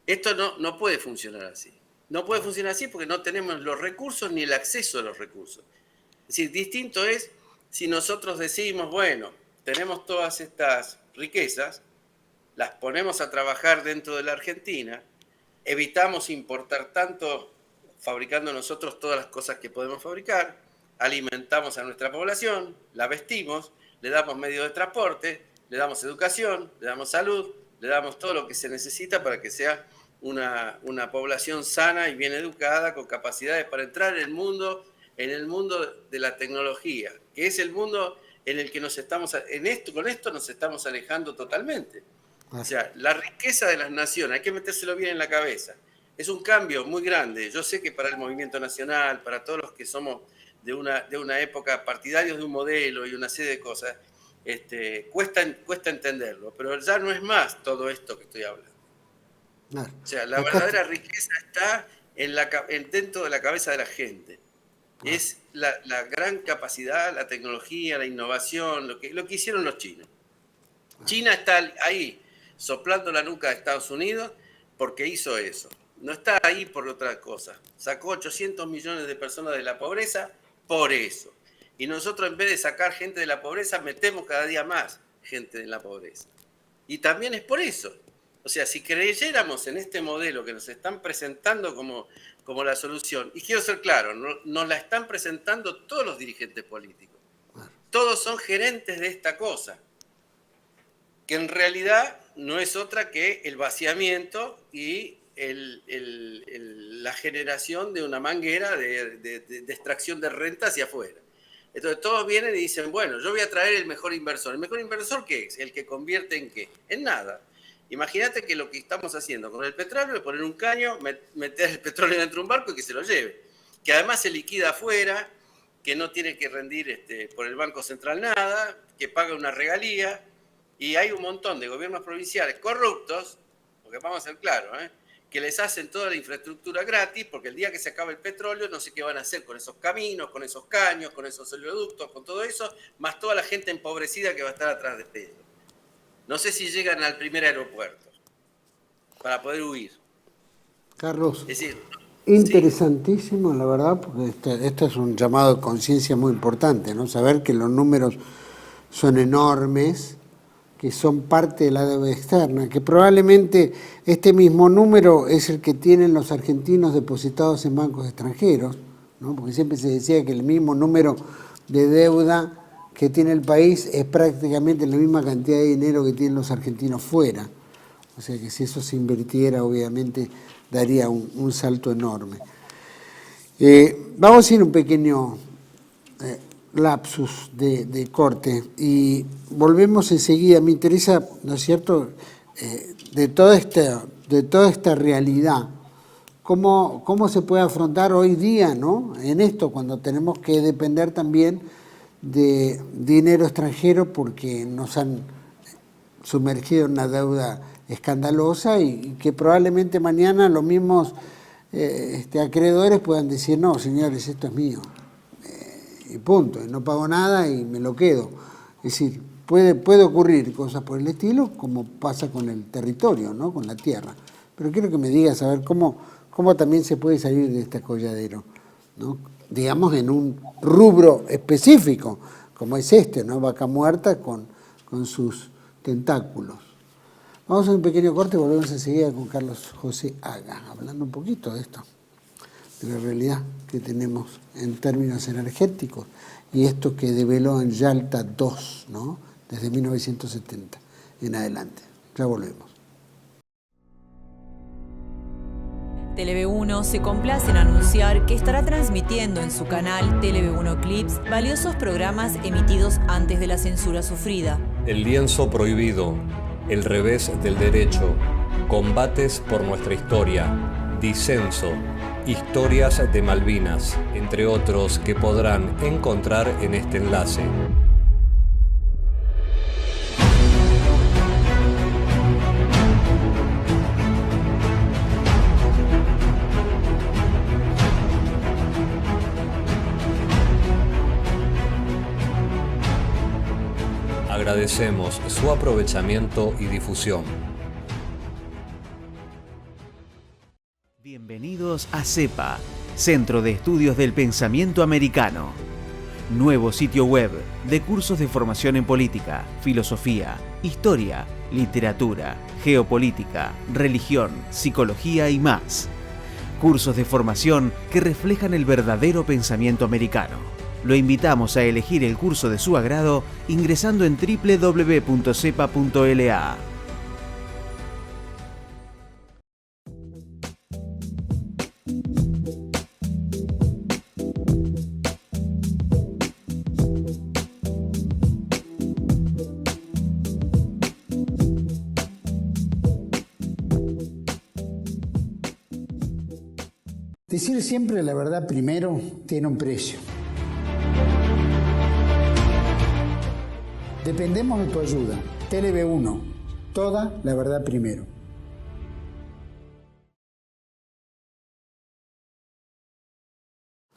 Esto no puede funcionar así. No puede funcionar así porque no tenemos los recursos ni el acceso a los recursos. Es decir, distinto es si nosotros decimos, bueno, tenemos todas estas riquezas, las ponemos a trabajar dentro de la Argentina, evitamos importar tanto, fabricando nosotros todas las cosas que podemos fabricar, alimentamos a nuestra población, la vestimos, le damos medios de transporte, le damos educación, le damos salud, le damos todo lo que se necesita para que sea una población sana y bien educada, con capacidades para entrar en el mundo de la tecnología, que es el mundo en el que con esto nos estamos alejando totalmente. O sea, la riqueza de las naciones, hay que metérselo bien en la cabeza. Es un cambio muy grande. Yo sé que para el movimiento nacional, para todos los que somos de una época partidarios de un modelo y una serie de cosas, cuesta entenderlo, pero ya no es más todo esto que estoy hablando. Claro. O sea, la verdadera riqueza está dentro de la cabeza de la gente. Es la gran capacidad, la tecnología, la innovación, lo que hicieron los chinos. China está ahí, soplando la nuca de Estados Unidos porque hizo eso. No está ahí por otra cosa. Sacó 800 millones de personas de la pobreza por eso. Y nosotros, en vez de sacar gente de la pobreza, metemos cada día más gente en la pobreza. Y también es por eso. O sea, si creyéramos en este modelo que nos están presentando como la solución, y quiero ser claro, nos la están presentando todos los dirigentes políticos. Todos son gerentes de esta cosa, que en realidad no es otra que el vaciamiento y la generación de una manguera de extracción de renta hacia afuera. Entonces todos vienen y dicen, bueno, yo voy a traer el mejor inversor. ¿El mejor inversor qué es? ¿El que convierte en qué? En nada. Imagínate que lo que estamos haciendo con el petróleo es poner un caño, meter el petróleo dentro de un barco y que se lo lleve. Que además se liquida afuera, que no tiene que rendir por el Banco Central nada, que paga una regalía. Y hay un montón de gobiernos provinciales corruptos, porque vamos a ser claros, que les hacen toda la infraestructura gratis, porque el día que se acabe el petróleo no sé qué van a hacer con esos caminos, con esos caños, con esos oleoductos, con todo eso, más toda la gente empobrecida que va a estar atrás de ellos. No sé si llegan al primer aeropuerto para poder huir. Carlos, es decir, interesantísimo, sí, la verdad, porque este es un llamado de conciencia muy importante, ¿no? Saber que los números son enormes, que son parte de la deuda externa, que probablemente este mismo número es el que tienen los argentinos depositados en bancos extranjeros, ¿no? Porque siempre se decía que el mismo número de deuda que tiene el país es prácticamente la misma cantidad de dinero que tienen los argentinos fuera. O sea que si eso se invirtiera, obviamente daría un salto enorme. Vamos a ir un pequeño lapsus de corte y volvemos enseguida. Me interesa, ¿no es cierto?, de toda esta realidad, cómo se puede afrontar hoy día, ¿no?, en esto, cuando tenemos que depender también de dinero extranjero porque nos han sumergido en una deuda escandalosa y que probablemente mañana los mismos acreedores puedan decir, no, señores, esto es mío, y punto, no pago nada y me lo quedo. Es decir, puede ocurrir cosas por el estilo, como pasa con el territorio, ¿no?, con la tierra. Pero quiero que me digas, a ver, cómo también se puede salir de este acolladero, ¿no?, digamos, en un rubro específico, como es ¿no?, vaca muerta con sus tentáculos. Vamos a un pequeño corte y volvemos enseguida con Carlos José Haga, hablando un poquito de esto, de la realidad que tenemos en términos energéticos y esto que develó en Yalta 2, ¿no?, desde 1970 en adelante. Ya volvemos. TLV1 se complace en anunciar que estará transmitiendo en su canal TLV1 Clips valiosos programas emitidos antes de la censura sufrida. El lienzo prohibido, El revés del derecho, Combates por nuestra historia, Disenso, Historias de Malvinas, entre otros que podrán encontrar en este enlace. Agradecemos su aprovechamiento y difusión. Bienvenidos a CEPA, Centro de Estudios del Pensamiento Americano. Nuevo sitio web de cursos de formación en política, filosofía, historia, literatura, geopolítica, religión, psicología y más. Cursos de formación que reflejan el verdadero pensamiento americano. Lo invitamos a elegir el curso de su agrado ingresando en www.cepa.la. Decir siempre la verdad primero tiene un precio. Dependemos de tu ayuda. TLB1, toda la verdad primero.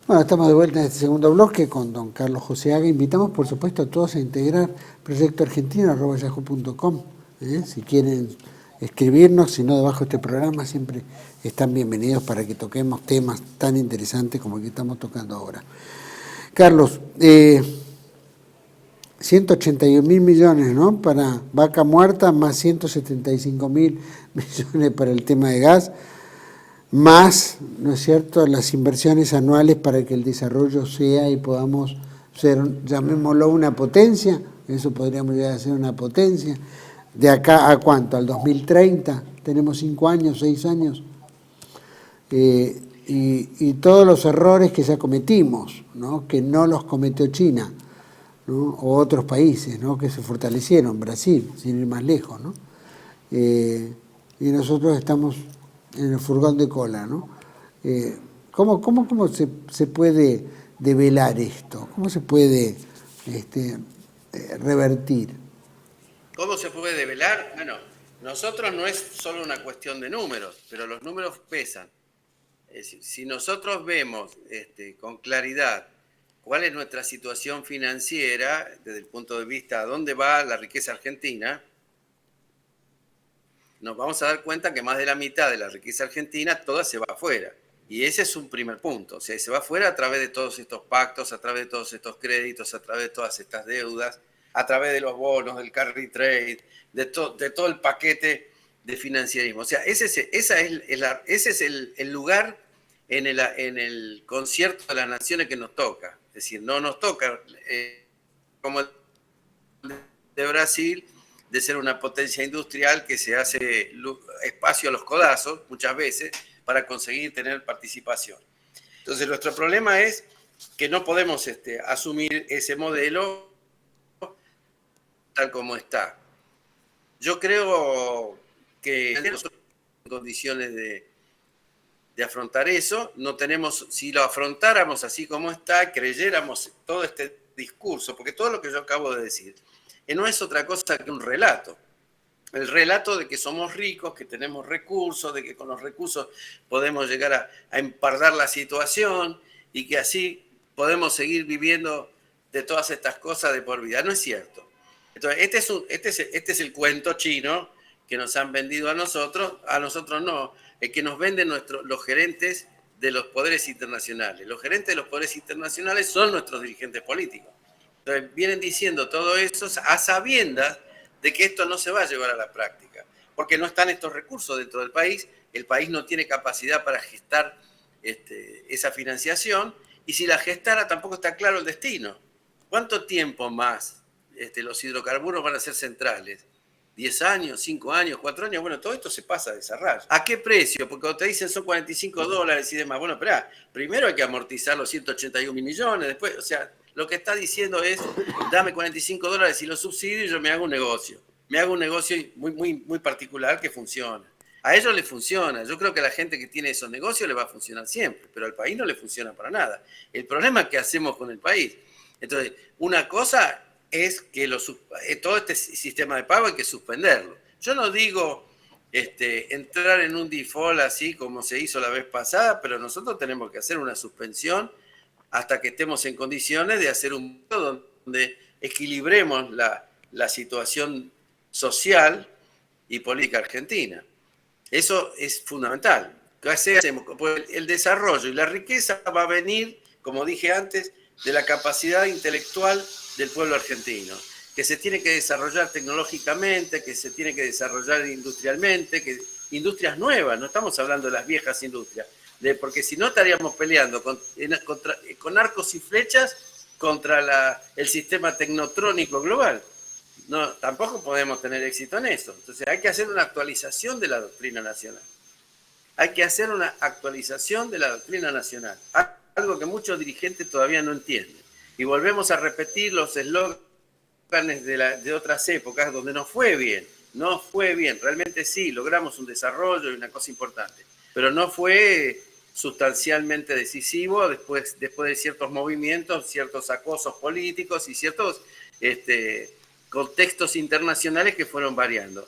Bueno, estamos de vuelta en este segundo bloque con don Carlos Joseaga. Invitamos, por supuesto, a todos a integrar proyectoargentino@yahoo.com. Si quieren escribirnos, si no, debajo de este programa siempre están bienvenidos para que toquemos temas tan interesantes como el que estamos tocando ahora. Carlos, 181.000 millones, ¿no? Para Vaca Muerta, más 175.000 millones para el tema de gas, más, ¿no es cierto?, las inversiones anuales para que el desarrollo sea y podamos ser, llamémoslo, una potencia. Eso podríamos llegar a ser una potencia. ¿De acá a cuánto? ¿Al 2030? Tenemos 5 años, 6 años. Y todos los errores que ya cometimos, ¿no?, que no los cometió China, ¿no?, o otros países, ¿no?, que se fortalecieron, Brasil, sin ir más lejos, ¿no? Y nosotros estamos en el furgón de cola, ¿no? ¿Cómo se puede develar esto? ¿Cómo se puede revertir? ¿Cómo se puede develar? Bueno, nosotros no es solo una cuestión de números, pero los números pesan. Es decir, si nosotros vemos con claridad cuál es nuestra situación financiera desde el punto de vista a dónde va la riqueza argentina, nos vamos a dar cuenta que más de la mitad de la riqueza argentina toda se va afuera. Y ese es un primer punto. O sea, se va afuera a través de todos estos pactos, a través de todos estos créditos, a través de todas estas deudas, a través de los bonos, del carry trade, de todo el paquete de financiarismo. O sea, ese es el lugar en el concierto de las naciones que nos toca. Es decir, no nos toca, como el de Brasil, de ser una potencia industrial que se hace espacio a los codazos, muchas veces, para conseguir tener participación. Entonces, nuestro problema es que no podemos asumir ese modelo tal como está. Yo creo que nosotros en condiciones de afrontar eso, no tenemos, si lo afrontáramos así como está, creyéramos todo este discurso, porque todo lo que yo acabo de decir no es otra cosa que un relato. El relato de que somos ricos, que tenemos recursos, de que con los recursos podemos llegar a empardar la situación y que así podemos seguir viviendo de todas estas cosas de por vida. No es cierto. Entonces, este es el cuento chino que nos han vendido a nosotros no, el que nos venden los gerentes de los poderes internacionales. Los gerentes de los poderes internacionales son nuestros dirigentes políticos. Entonces, vienen diciendo todo eso a sabiendas de que esto no se va a llevar a la práctica, porque no están estos recursos dentro del país, el país no tiene capacidad para gestar esa financiación, y si la gestara tampoco está claro el destino. ¿Cuánto tiempo más los hidrocarburos van a ser centrales? ¿10 años, 5 años, 4 años? Bueno, todo esto se pasa a desarrollo. ¿A qué precio? Porque cuando te dicen son $45 y demás, bueno, esperá, primero hay que amortizar los 181 mil millones, después, o sea, lo que está diciendo es, dame $45 y los subsidio y yo me hago un negocio. Me hago un negocio muy particular que funciona. A ellos les funciona. Yo creo que a la gente que tiene esos negocios le va a funcionar siempre, pero al país no le funciona para nada. El problema es qué hacemos con el país. Entonces, una cosa es que todo este sistema de pago hay que suspenderlo. Yo no digo entrar en un default así como se hizo la vez pasada, pero nosotros tenemos que hacer una suspensión hasta que estemos en condiciones de hacer un mundo donde equilibremos la situación social y política argentina. Eso es fundamental. ¿Qué hacemos? Pues el desarrollo y la riqueza va a venir, como dije antes, de la capacidad intelectual del pueblo argentino, que se tiene que desarrollar tecnológicamente, que se tiene que desarrollar industrialmente, que industrias nuevas, no estamos hablando de las viejas industrias, porque si no estaríamos peleando con arcos y flechas contra el sistema tecnotrónico global. No, tampoco podemos tener éxito en eso. Entonces hay que hacer una actualización de la doctrina nacional. Hay que hacer una actualización de la doctrina nacional. Algo que muchos dirigentes todavía no entienden. Y volvemos a repetir los eslóganes de otras épocas donde no fue bien. No fue bien. Realmente sí, logramos un desarrollo y una cosa importante. Pero no fue sustancialmente decisivo después de ciertos movimientos, ciertos acosos políticos y ciertos contextos internacionales que fueron variando.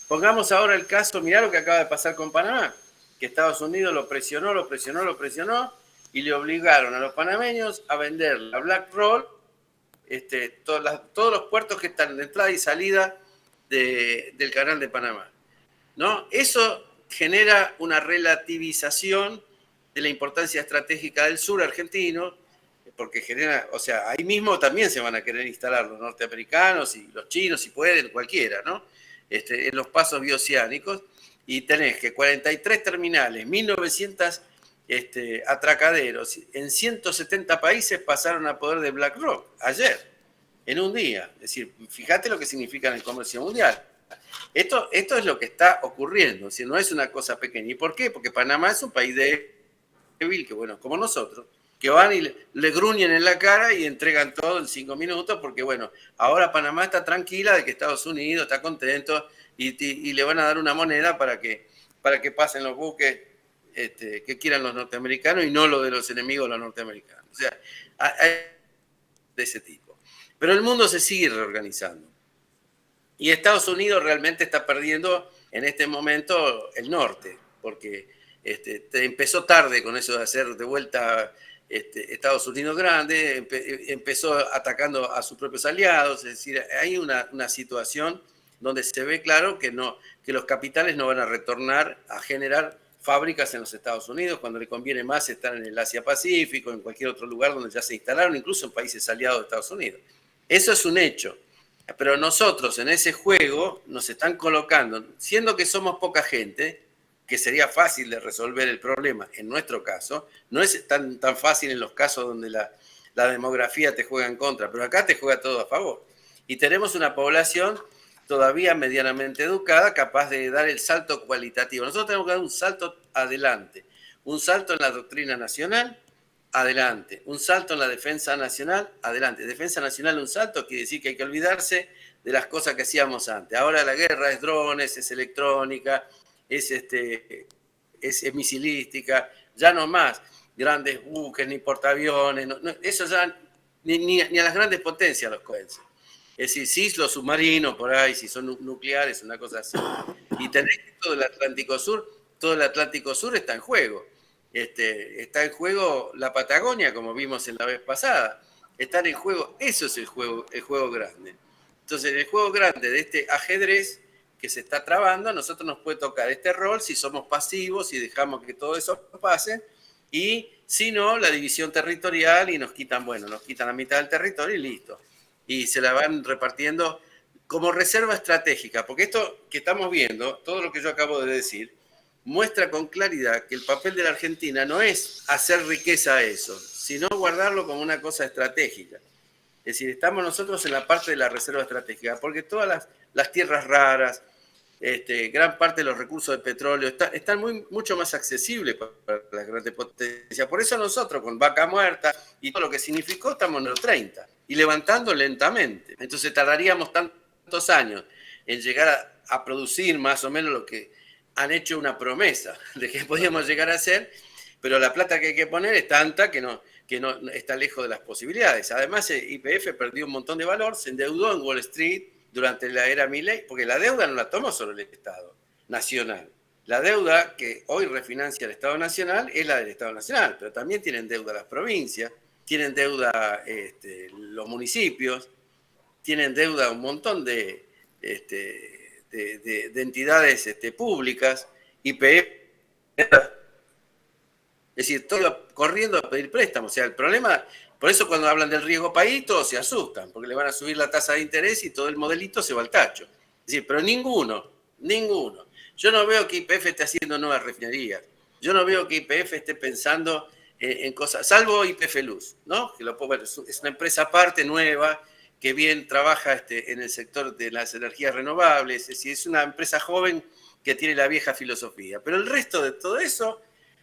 Pongamos ahora el caso, mirá lo que acaba de pasar con Panamá, que Estados Unidos lo presionó y le obligaron a los panameños a vender la BlackRock, todos los puertos que están de entrada y salida del canal de Panamá, ¿no? Eso genera una relativización de la importancia estratégica del sur argentino, porque genera, o sea, ahí mismo también se van a querer instalar los norteamericanos y los chinos, si pueden, cualquiera, ¿no? En los pasos bioceánicos, y tenés que 43 terminales, 1900 atracaderos, en 170 países pasaron a poder de BlackRock ayer, en un día. Es decir, fíjate lo que significa en el comercio mundial. Esto es lo que está ocurriendo, es decir, no es una cosa pequeña. ¿Y por qué? Porque Panamá es un país débil, que bueno, como nosotros, que van y le gruñen en la cara y entregan todo en 5 minutos, porque bueno, ahora Panamá está tranquila de que Estados Unidos está contento y le van a dar una moneda para que pasen los buques que quieran los norteamericanos y no lo de los enemigos de los norteamericanos. O sea, hay de ese tipo. Pero el mundo se sigue reorganizando. Y Estados Unidos realmente está perdiendo en este momento el norte, porque empezó tarde con eso de hacer de vuelta Estados Unidos grande, empezó atacando a sus propios aliados, es decir, hay una situación donde se ve claro que los capitales no van a retornar a generar fábricas en los Estados Unidos, cuando le conviene más estar en el Asia-Pacífico, en cualquier otro lugar donde ya se instalaron, incluso en países aliados de Estados Unidos. Eso es un hecho. Pero nosotros en ese juego nos están colocando, siendo que somos poca gente, que sería fácil de resolver el problema en nuestro caso, no es tan fácil en los casos donde la demografía te juega en contra, pero acá te juega todo a favor. Y tenemos una población todavía medianamente educada, capaz de dar el salto cualitativo. Nosotros tenemos que dar un salto adelante, un salto en la doctrina nacional, adelante, un salto en la defensa nacional, adelante. Defensa nacional, un salto, quiere decir que hay que olvidarse de las cosas que hacíamos antes. Ahora la guerra es drones, es electrónica, es misilística, ya no más grandes buques ni portaaviones, eso ya ni a las grandes potencias los convence. Es decir, sí, los submarinos por ahí, si son nucleares, una cosa así. Y tenés que todo el Atlántico Sur está en juego. Está en juego la Patagonia, como vimos en la vez pasada. Están en juego, eso es el juego grande. Entonces, el juego grande de este ajedrez que se está trabando, a nosotros nos puede tocar este rol si somos pasivos y dejamos que todo eso pase, y si no, la división territorial y nos quitan la mitad del territorio y listo. Y se la van repartiendo como reserva estratégica, porque esto que estamos viendo, todo lo que yo acabo de decir, muestra con claridad que el papel de la Argentina no es hacer riqueza a eso, sino guardarlo como una cosa estratégica. Es decir, estamos nosotros en la parte de la reserva estratégica, porque todas las tierras raras, gran parte de los recursos de petróleo están mucho más accesibles para las grandes potencias. Por eso nosotros, con Vaca Muerta y todo lo que significó, estamos en los 30 y levantando lentamente. Entonces tardaríamos tantos años en llegar a producir más o menos lo que han hecho una promesa de que podíamos llegar a hacer, pero la plata que hay que poner es tanta que no está lejos de las posibilidades. Además, YPF perdió un montón de valor, se endeudó en Wall Street durante la era Milei, porque la deuda no la tomó solo el Estado Nacional. La deuda que hoy refinancia el Estado Nacional es la del Estado Nacional, pero también tienen deuda las provincias, tienen deuda los municipios, tienen deuda un montón de entidades públicas, YPF, es decir, todo corriendo a pedir préstamos. O sea, el problema, por eso cuando hablan del riesgo país, todos se asustan, porque le van a subir la tasa de interés y todo el modelito se va al tacho. Es decir, pero ninguno. Yo no veo que YPF esté haciendo nuevas refinerías. Yo no veo que YPF esté pensando en cosas, salvo YPF Luz, ¿no? Que es una empresa aparte nueva, que bien trabaja en el sector de las energías renovables. Es decir, es una empresa joven que tiene la vieja filosofía. Pero el resto de todo eso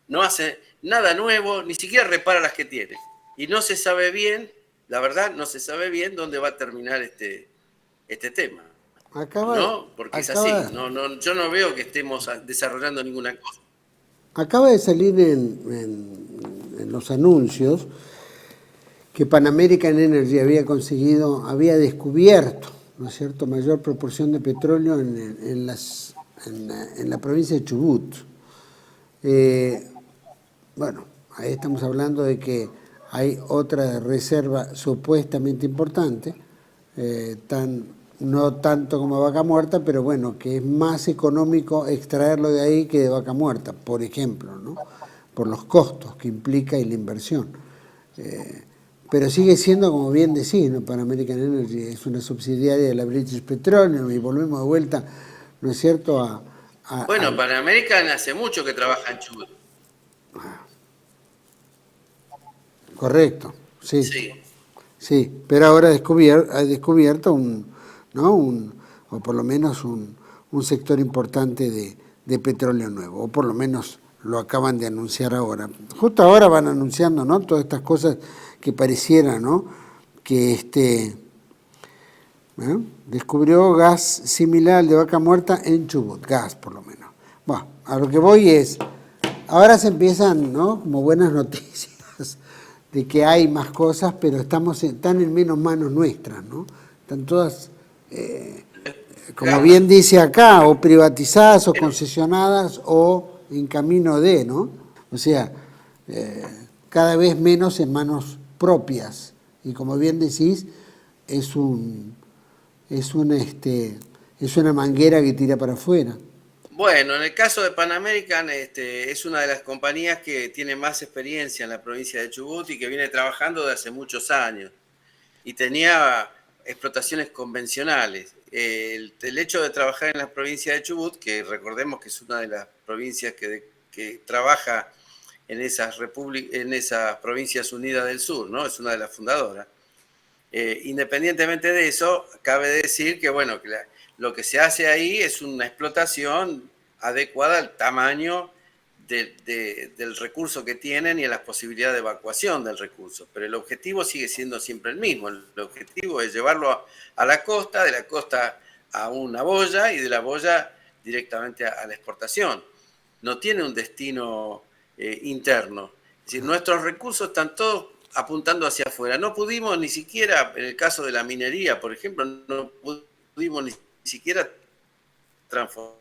no hace nada nuevo, ni siquiera repara las que tiene. Y no se sabe bien, la verdad, no se sabe bien dónde va a terminar este tema. ¿No? Porque es así. Yo no veo que estemos desarrollando ninguna cosa. Acaba de salir en los anuncios que Pan American Energy había descubierto, ¿no es cierto?, mayor proporción de petróleo en la provincia de Chubut. Bueno, ahí estamos hablando de que hay otra reserva supuestamente importante, no tanto como Vaca Muerta, pero bueno, que es más económico extraerlo de ahí que de Vaca Muerta, por ejemplo, ¿no?, por los costos que implica y la inversión. Pero sigue siendo, como bien decís, ¿no?, Pan American Energy es una subsidiaria de la British Petroleum, y volvemos de vuelta, ¿no es cierto?, Bueno, Pan American hace mucho que trabaja en Chubut. Correcto, sí. Sí. Sí, pero ahora ha descubierto o por lo menos un sector importante de petróleo nuevo, o por lo menos lo acaban de anunciar ahora. Justo ahora van anunciando, ¿no?, todas estas cosas que pareciera, ¿no?, que descubrió gas similar al de Vaca Muerta en Chubut, gas por lo menos. Bueno, a lo que voy es, ahora se empiezan, ¿no?, como buenas noticias de que hay más cosas, pero están en menos manos nuestras, ¿no? Están todas, como bien dice acá, o privatizadas o concesionadas o en camino de, ¿no? O sea, cada vez menos en manos propias. Y como bien decís, es una manguera que tira para afuera. Bueno, en el caso de Pan American, es una de las compañías que tiene más experiencia en la provincia de Chubut y que viene trabajando desde hace muchos años. Y tenía explotaciones convencionales. El hecho de trabajar en la provincia de Chubut, que recordemos que es una de las provincias que trabaja en esas provincias unidas del sur, ¿no? Es una de las fundadoras. Independientemente de eso, cabe decir que, bueno, que lo que se hace ahí es una explotación adecuada al tamaño del recurso que tienen y a las posibilidades de evacuación del recurso. Pero el objetivo sigue siendo siempre el mismo. El objetivo es llevarlo a la costa, de la costa a una boya y de la boya directamente a la exportación. No tiene un destino interno. Es decir, nuestros recursos están todos apuntando hacia afuera. No pudimos ni siquiera, en el caso de la minería, por ejemplo, no pudimos ni siquiera transformar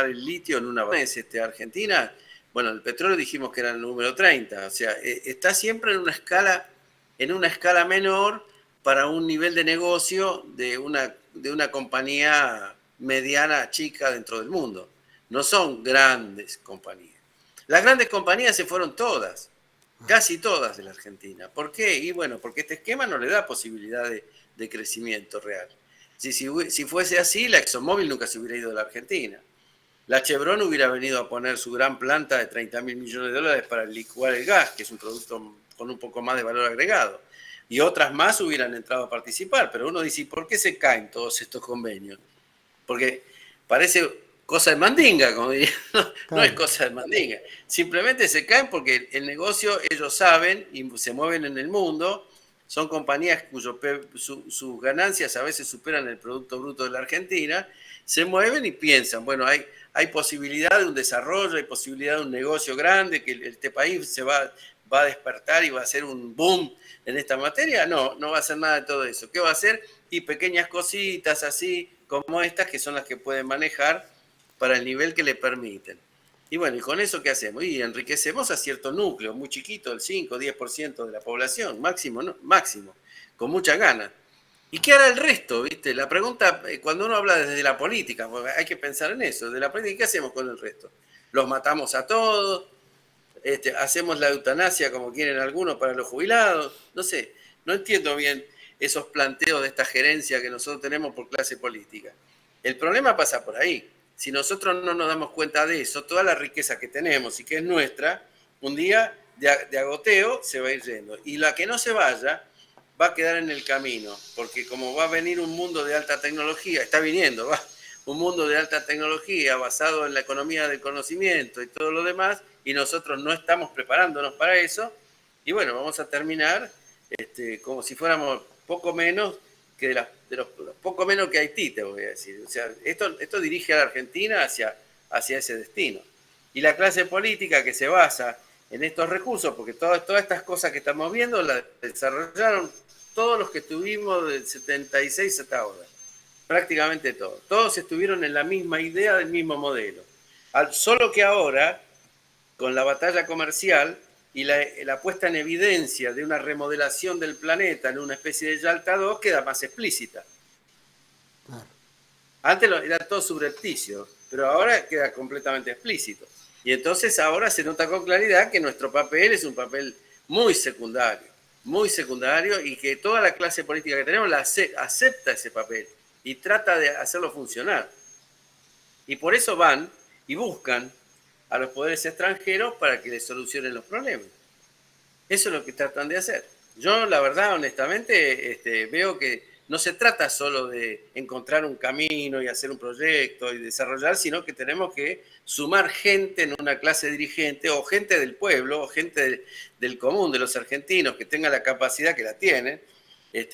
el litio en una base. Argentina, bueno, el petróleo dijimos que era el número 30, o sea, está siempre en una escala menor para un nivel de negocio de una compañía mediana, chica dentro del mundo. No son grandes compañías. Las grandes compañías se fueron todas, casi todas de la Argentina. ¿Por qué? Y bueno, porque este esquema no le da posibilidad de crecimiento real. Si fuese así, la ExxonMobil nunca se hubiera ido de la Argentina. La Chevron hubiera venido a poner su gran planta de 30.000 millones de dólares para licuar el gas, que es un producto con un poco más de valor agregado. Y otras más hubieran entrado a participar. Pero uno dice, ¿por qué se caen todos estos convenios? Porque parece cosa de mandinga, como diría. No es cosa de mandinga. Simplemente se caen porque el negocio, ellos saben y se mueven en el mundo. Son compañías sus ganancias a veces superan el Producto Bruto de la Argentina. Se mueven y piensan, bueno, hay posibilidad de un desarrollo, hay posibilidad de un negocio grande, que este país se va a despertar y va a hacer un boom en esta materia. No va a hacer nada de todo eso. ¿Qué va a hacer? Y pequeñas cositas así como estas, que son las que pueden manejar para el nivel que le permiten. Y bueno, ¿y con eso qué hacemos? Y enriquecemos a cierto núcleo, muy chiquito, el 5 o 10% de la población, máximo, ¿no? Máximo, con mucha ganas. ¿Y qué hará el resto? ¿Viste? La pregunta, cuando uno habla desde la política, hay que pensar en eso. De la política, ¿qué hacemos con el resto? ¿Los matamos a todos? ¿Hacemos la eutanasia como quieren algunos para los jubilados? No sé, no entiendo bien esos planteos de esta gerencia que nosotros tenemos por clase política. El problema pasa por ahí. Si nosotros no nos damos cuenta de eso, toda la riqueza que tenemos y que es nuestra, un día de agoteo se va a ir yendo. Y la que no se vaya va a quedar en el camino, porque como va a venir un mundo de alta tecnología, está viniendo, un mundo de alta tecnología basado en la economía del conocimiento y todo lo demás, y nosotros no estamos preparándonos para eso, y bueno, vamos a terminar como si fuéramos poco menos que de los poco menos que Haití, te voy a decir. O sea, esto dirige a la Argentina hacia hacia ese destino. Y la clase política que se basa en estos recursos, porque todas estas cosas que estamos viendo las desarrollaron todos los que estuvimos del 76 hasta ahora, prácticamente todos. Todos estuvieron en la misma idea del mismo modelo. Solo que ahora, con la batalla comercial y la puesta en evidencia de una remodelación del planeta en una especie de Yalta 2, queda más explícita. Antes era todo subrepticio, pero ahora queda completamente explícito. Y entonces ahora se nota con claridad que nuestro papel es un papel muy secundario y que toda la clase política que tenemos acepta ese papel y trata de hacerlo funcionar. Y por eso van y buscan a los poderes extranjeros para que les solucionen los problemas. Eso es lo que tratan de hacer. Yo, la verdad, honestamente, veo que no se trata solo de encontrar un camino y hacer un proyecto y desarrollar, sino que tenemos que sumar gente en una clase dirigente o gente del pueblo o gente del común, de los argentinos, que tenga la capacidad que la tienen,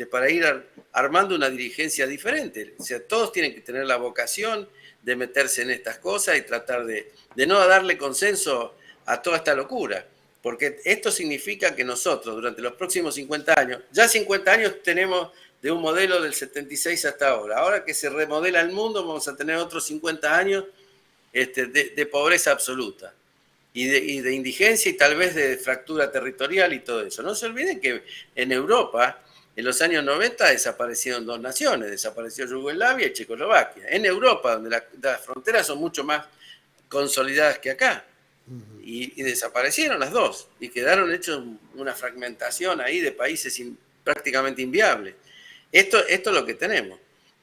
para ir armando una dirigencia diferente. O sea, todos tienen que tener la vocación de meterse en estas cosas y tratar de no darle consenso a toda esta locura. Porque esto significa que nosotros, durante los próximos 50 años, ya 50 años tenemos de un modelo del 76 hasta ahora. Ahora que se remodela el mundo, vamos a tener otros 50 años de pobreza absoluta y de indigencia y tal vez de fractura territorial y todo eso. No se olviden que en Europa, en los años 90, desaparecieron dos naciones, desapareció Yugoslavia y Checoslovaquia. En Europa, donde las fronteras son mucho más consolidadas que acá. Y desaparecieron las dos y quedaron hechos una fragmentación ahí de países prácticamente inviables. Esto es lo que tenemos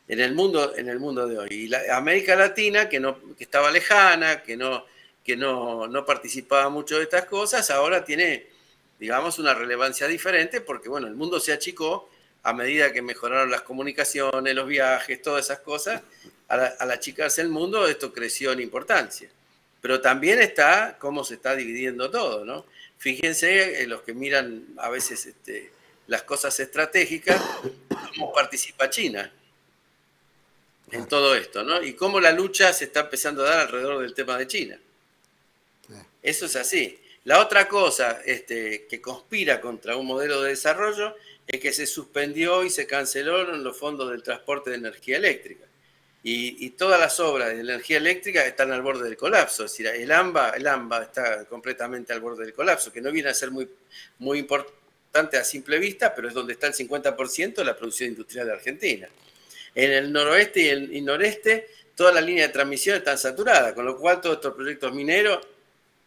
en el mundo de hoy. Y la América Latina, que estaba lejana, que no participaba mucho de estas cosas, ahora tiene, digamos, una relevancia diferente porque, bueno, el mundo se achicó a medida que mejoraron las comunicaciones, los viajes, todas esas cosas. Al achicarse el mundo, esto creció en importancia. Pero también está cómo se está dividiendo todo, ¿no? Fíjense, los que miran a veces las cosas estratégicas, cómo participa China en todo esto, ¿no? Y cómo la lucha se está empezando a dar alrededor del tema de China. Eso es así. La otra cosa que conspira contra un modelo de desarrollo es que se suspendió y se cancelaron los fondos del transporte de energía eléctrica. Y todas las obras de energía eléctrica están al borde del colapso. Es decir, el AMBA está completamente al borde del colapso, que no viene a ser muy, muy importante a simple vista, pero es donde está el 50% de la producción industrial de Argentina. En el noroeste y el noreste, todas las líneas de transmisión están saturadas, con lo cual todos estos proyectos mineros,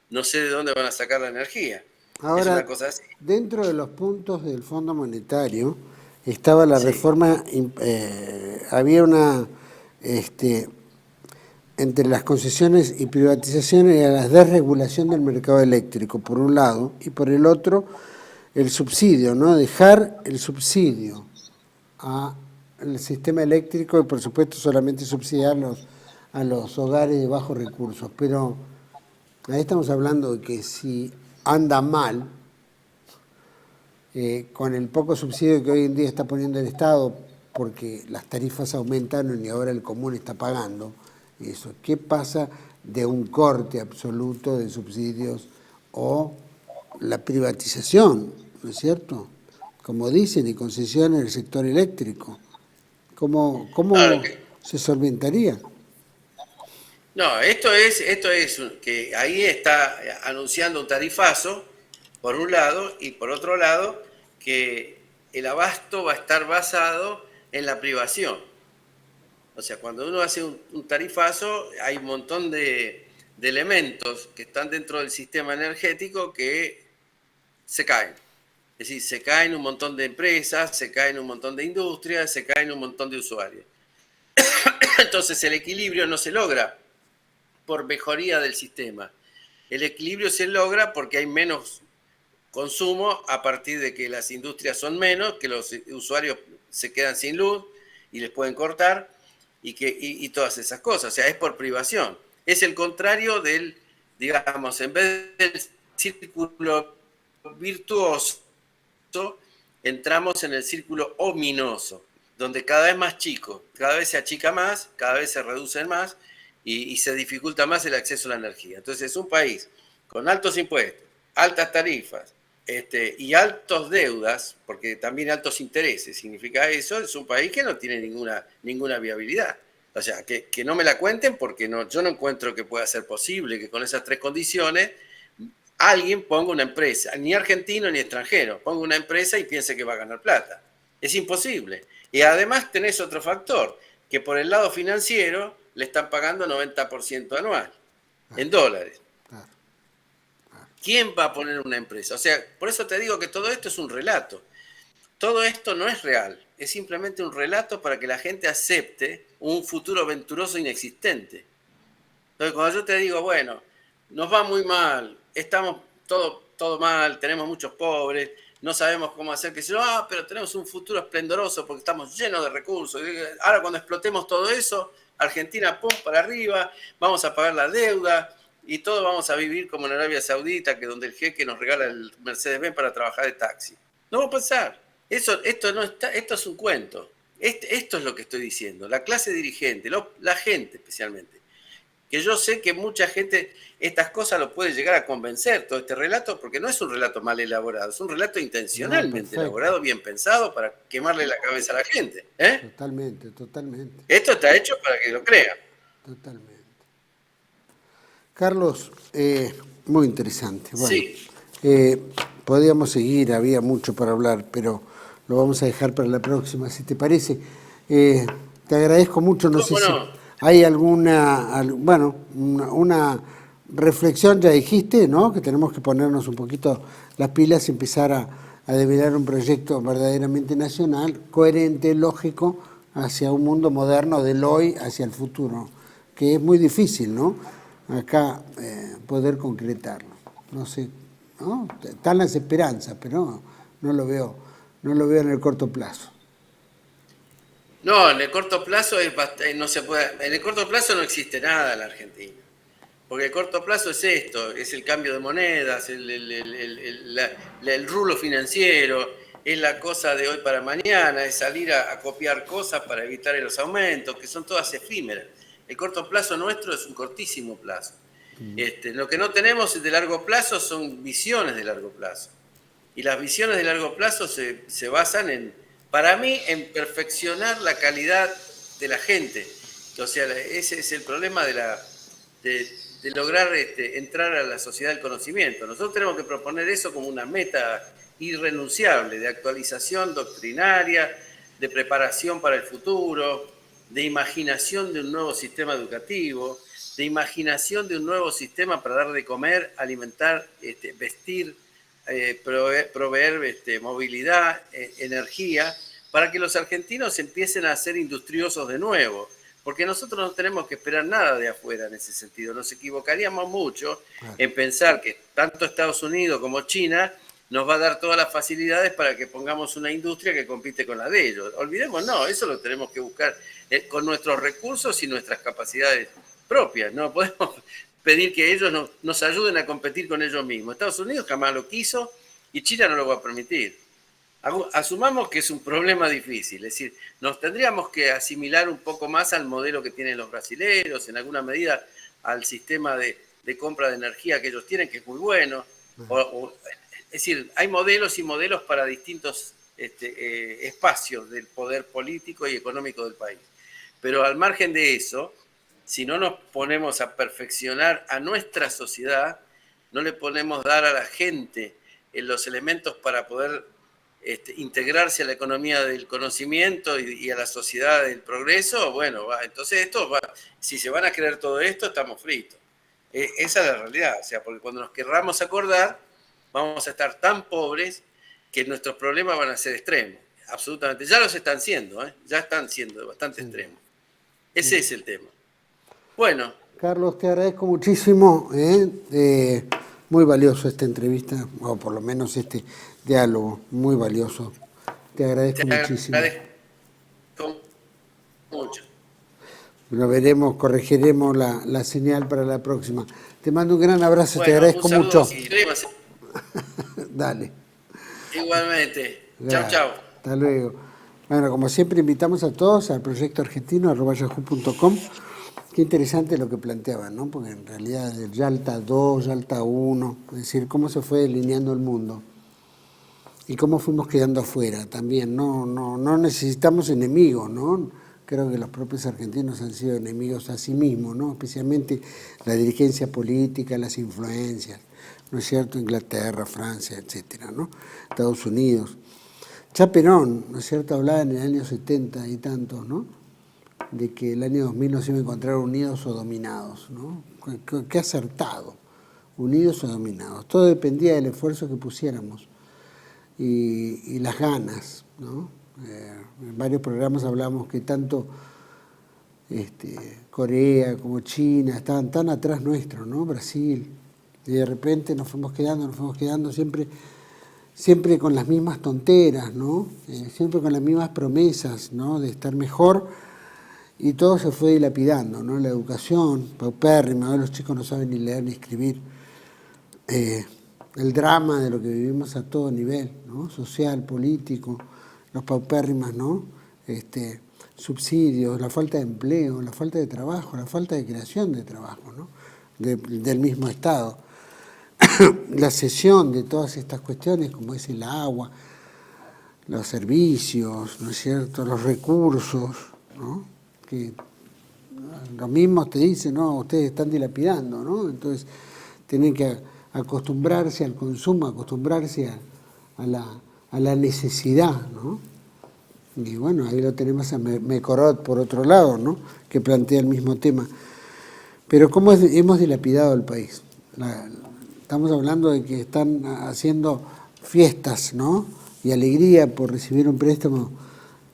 no sé de dónde van a sacar la energía. Ahora, es una cosa así. Dentro de los puntos del Fondo Monetario estaba la reforma, había una... entre las concesiones y privatizaciones y la desregulación del mercado eléctrico, por un lado, y por el otro, el subsidio, ¿no? Dejar el subsidio al sistema eléctrico y, por supuesto, solamente subsidiar a los hogares de bajos recursos. Pero ahí estamos hablando de que si anda mal, con el poco subsidio que hoy en día está poniendo el Estado, porque las tarifas aumentaron y ahora el común está pagando eso. ¿Qué pasa de un corte absoluto de subsidios o la privatización, ¿no es cierto? Como dicen, y concesiones en el sector eléctrico. ¿Cómo se solventaría? No, esto es que ahí está anunciando un tarifazo, por un lado, y por otro lado, que el abasto va a estar basado en la privación. O sea, cuando uno hace un tarifazo, hay un montón de elementos que están dentro del sistema energético que se caen. Es decir, se caen un montón de empresas, se caen un montón de industrias, se caen un montón de usuarios. Entonces el equilibrio no se logra por mejoría del sistema. El equilibrio se logra porque hay menos consumo a partir de que las industrias son menos, que los usuarios se quedan sin luz y les pueden cortar y todas esas cosas. O sea, es por privación. Es el contrario del, digamos, en vez del círculo virtuoso, entramos en el círculo ominoso, donde cada vez más chico, cada vez se achica más, cada vez se reducen más y se dificulta más el acceso a la energía. Entonces es un país con altos impuestos, altas tarifas y altos deudas, porque también altos intereses, significa eso, es un país que no tiene ninguna viabilidad. O sea, que no me la cuenten porque yo no encuentro que pueda ser posible que con esas tres condiciones alguien ponga una empresa, ni argentino ni extranjero, ponga una empresa y piense que va a ganar plata. Es imposible. Y además tenés otro factor, que por el lado financiero le están pagando 90% anual, en dólares. ¿Quién va a poner una empresa? O sea, por eso te digo que todo esto es un relato. Todo esto no es real, es simplemente un relato para que la gente acepte un futuro venturoso inexistente. Entonces, cuando yo te digo, bueno, nos va muy mal, estamos todo mal, tenemos muchos pobres, no sabemos cómo hacer, que pero tenemos un futuro esplendoroso porque estamos llenos de recursos. Ahora cuando explotemos todo eso, Argentina, pum, para arriba, vamos a pagar la deuda y todos vamos a vivir como en Arabia Saudita, que donde el jeque nos regala el Mercedes-Benz para trabajar de taxi. No va a pasar. Esto es un cuento. Esto es lo que estoy diciendo. La clase dirigente, la gente especialmente, que yo sé que mucha gente estas cosas lo puede llegar a convencer, todo este relato, porque no es un relato mal elaborado, es un relato intencionalmente elaborado, bien pensado, para quemarle la cabeza a la gente. Totalmente. Esto está hecho para que lo crean. Totalmente. Carlos, muy interesante. Bueno, sí. Podríamos seguir, había mucho para hablar, pero lo vamos a dejar para la próxima, si te parece. Te agradezco mucho, no sé si hay una reflexión, ya dijiste, ¿no? Que tenemos que ponernos un poquito las pilas y empezar a develar un proyecto verdaderamente nacional, coherente, lógico, hacia un mundo moderno del hoy hacia el futuro, que es muy difícil, ¿no? Acá poder concretarlo. No sé, ¿no? Están las esperanzas, pero no lo veo en el corto plazo. No, en el corto plazo no se puede. En el corto plazo no existe nada en la Argentina. Porque el corto plazo es esto, es el cambio de monedas, el rulo financiero, es la cosa de hoy para mañana, es salir a copiar cosas para evitar los aumentos, que son todas efímeras. El corto plazo nuestro es un cortísimo plazo. Lo que no tenemos de largo plazo son visiones de largo plazo. Y las visiones de largo plazo se basan para mí, en perfeccionar la calidad de la gente. O sea, ese es el problema de lograr entrar a la sociedad del conocimiento. Nosotros tenemos que proponer eso como una meta irrenunciable de actualización doctrinaria, de preparación para el futuro, de imaginación de un nuevo sistema educativo, de imaginación de un nuevo sistema para dar de comer, alimentar, vestir, proveer movilidad, energía, para que los argentinos empiecen a ser industriosos de nuevo. Porque nosotros no tenemos que esperar nada de afuera en ese sentido. Nos equivocaríamos mucho en pensar que tanto Estados Unidos como China nos va a dar todas las facilidades para que pongamos una industria que compite con la de ellos. Olvidemos, no, eso lo tenemos que buscar con nuestros recursos y nuestras capacidades propias. No podemos pedir que ellos nos ayuden a competir con ellos mismos. Estados Unidos jamás lo quiso y China no lo va a permitir. Asumamos que es un problema difícil, es decir, nos tendríamos que asimilar un poco más al modelo que tienen los brasileños, en alguna medida al sistema de compra de energía que ellos tienen, que es muy bueno. Es decir, hay modelos y modelos para distintos espacios del poder político y económico del país. Pero al margen de eso, si no nos ponemos a perfeccionar a nuestra sociedad, no le ponemos dar a la gente los elementos para poder integrarse a la economía del conocimiento y a la sociedad del progreso, bueno, entonces si se van a creer todo esto, estamos fritos. Esa es la realidad, o sea, porque cuando nos querramos acordar, vamos a estar tan pobres que nuestros problemas van a ser extremos, absolutamente. Ya los están siendo, ya están siendo bastante extremos. Ese es el tema. Bueno. Carlos, te agradezco muchísimo, muy valioso esta entrevista, o por lo menos este diálogo, muy valioso. Te agradezco muchísimo. Agradezco mucho. Lo veremos, corregiremos la señal para la próxima. Te mando un gran abrazo, te agradezco mucho. Dale. Igualmente. Chao, chao. Hasta luego. Bueno, como siempre, invitamos a todos al proyecto argentino @yahoo.com, Qué interesante lo que planteaban, ¿no? Porque en realidad el Yalta 2, Yalta 1, es decir, cómo se fue delineando el mundo y cómo fuimos quedando afuera también. No necesitamos enemigos, ¿no? Creo que los propios argentinos han sido enemigos a sí mismos, ¿no? Especialmente la dirigencia política, las influencias, ¿no es cierto? Inglaterra, Francia, etcétera, ¿no? Estados Unidos. Ya Perón, ¿no es cierto?, hablaba en el año 70 y tantos, ¿no?, de que el año 2000 nos iba a encontrar unidos o dominados, ¿no? Qué acertado, unidos o dominados. Todo dependía del esfuerzo que pusiéramos y las ganas, ¿no? En varios programas hablamos que tanto Corea como China estaban tan atrás nuestro, ¿no? Brasil, y de repente nos fuimos quedando siempre con las mismas tonteras, ¿no? Siempre con las mismas promesas, ¿no?, de estar mejor, y todo se fue dilapidando, ¿no? La educación, paupérrima, ahora los chicos no saben ni leer ni escribir. El drama de lo que vivimos a todo nivel, ¿no?, social, político, los paupérrimas, ¿no?, subsidios, la falta de empleo, la falta de trabajo, la falta de creación de trabajo, ¿no?, del mismo Estado. La cesión de todas estas cuestiones, como es el agua, los servicios, ¿no es cierto?, los recursos, ¿no?, que los mismos te dicen, no, ustedes están dilapidando, ¿no? Entonces tienen que acostumbrarse al consumo, acostumbrarse a la necesidad, ¿no? Y bueno, ahí lo tenemos a Mekorot por otro lado, ¿no?, que plantea el mismo tema. Pero ¿cómo hemos dilapidado el país? Estamos hablando de que están haciendo fiestas, ¿no?, y alegría por recibir un préstamo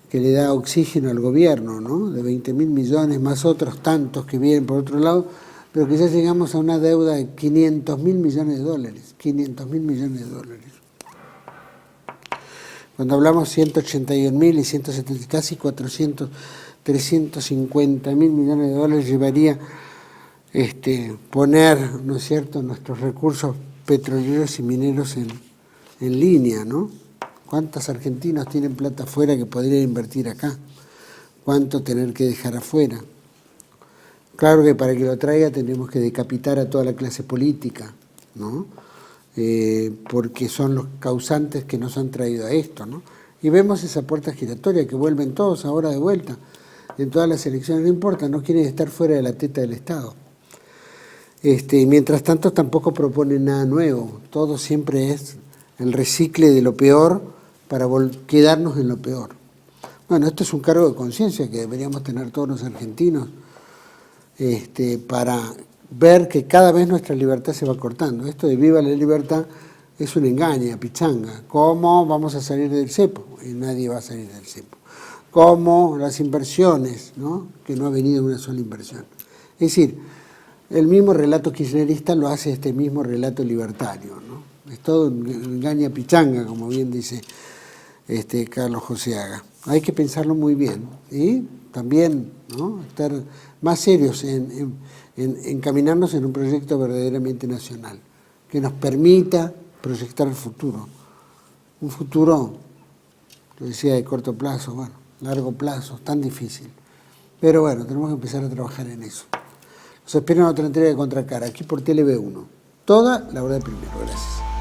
que le da oxígeno al gobierno, ¿no?, de 20.000 millones, más otros tantos que vienen por otro lado, pero que ya llegamos a una deuda de 500.000 millones de dólares, 500.000 millones de dólares. Cuando hablamos 181.000 y 170, casi 400, 350.000 millones de dólares llevaría poner, ¿no es cierto?, nuestros recursos petroleros y mineros en línea, ¿no? ¿Cuántos argentinos tienen plata afuera que podrían invertir acá? ¿Cuánto tener que dejar afuera? Claro que para que lo traiga tenemos que decapitar a toda la clase política, ¿no? Porque son los causantes que nos han traído a esto, ¿no? Y vemos esa puerta giratoria que vuelven todos ahora de vuelta. En todas las elecciones, no importa, no quieren estar fuera de la teta del Estado. Y mientras tanto tampoco proponen nada nuevo. Todo siempre es el recicle de lo peor para quedarnos en lo peor. Bueno, esto es un cargo de conciencia que deberíamos tener todos los argentinos, para ver que cada vez nuestra libertad se va cortando. Esto de viva la libertad es un engaño, pichanga. ¿Cómo vamos a salir del cepo? Y nadie va a salir del cepo. ¿Cómo las inversiones, ¿no?, que no ha venido una sola inversión? Es decir, el mismo relato kirchnerista lo hace este mismo relato libertario, ¿no? Es todo un engaña pichanga, como bien dice Carlos Joseaga. Hay que pensarlo muy bien y también, ¿no?, estar más serios en encaminarnos en un proyecto verdaderamente nacional que nos permita proyectar el futuro. Un futuro, lo decía, de corto plazo, bueno, largo plazo, tan difícil. Pero bueno, tenemos que empezar a trabajar en eso. Los espero en otra entrega de Contracara, aquí por TLV1. Toda la verdad primero. Gracias.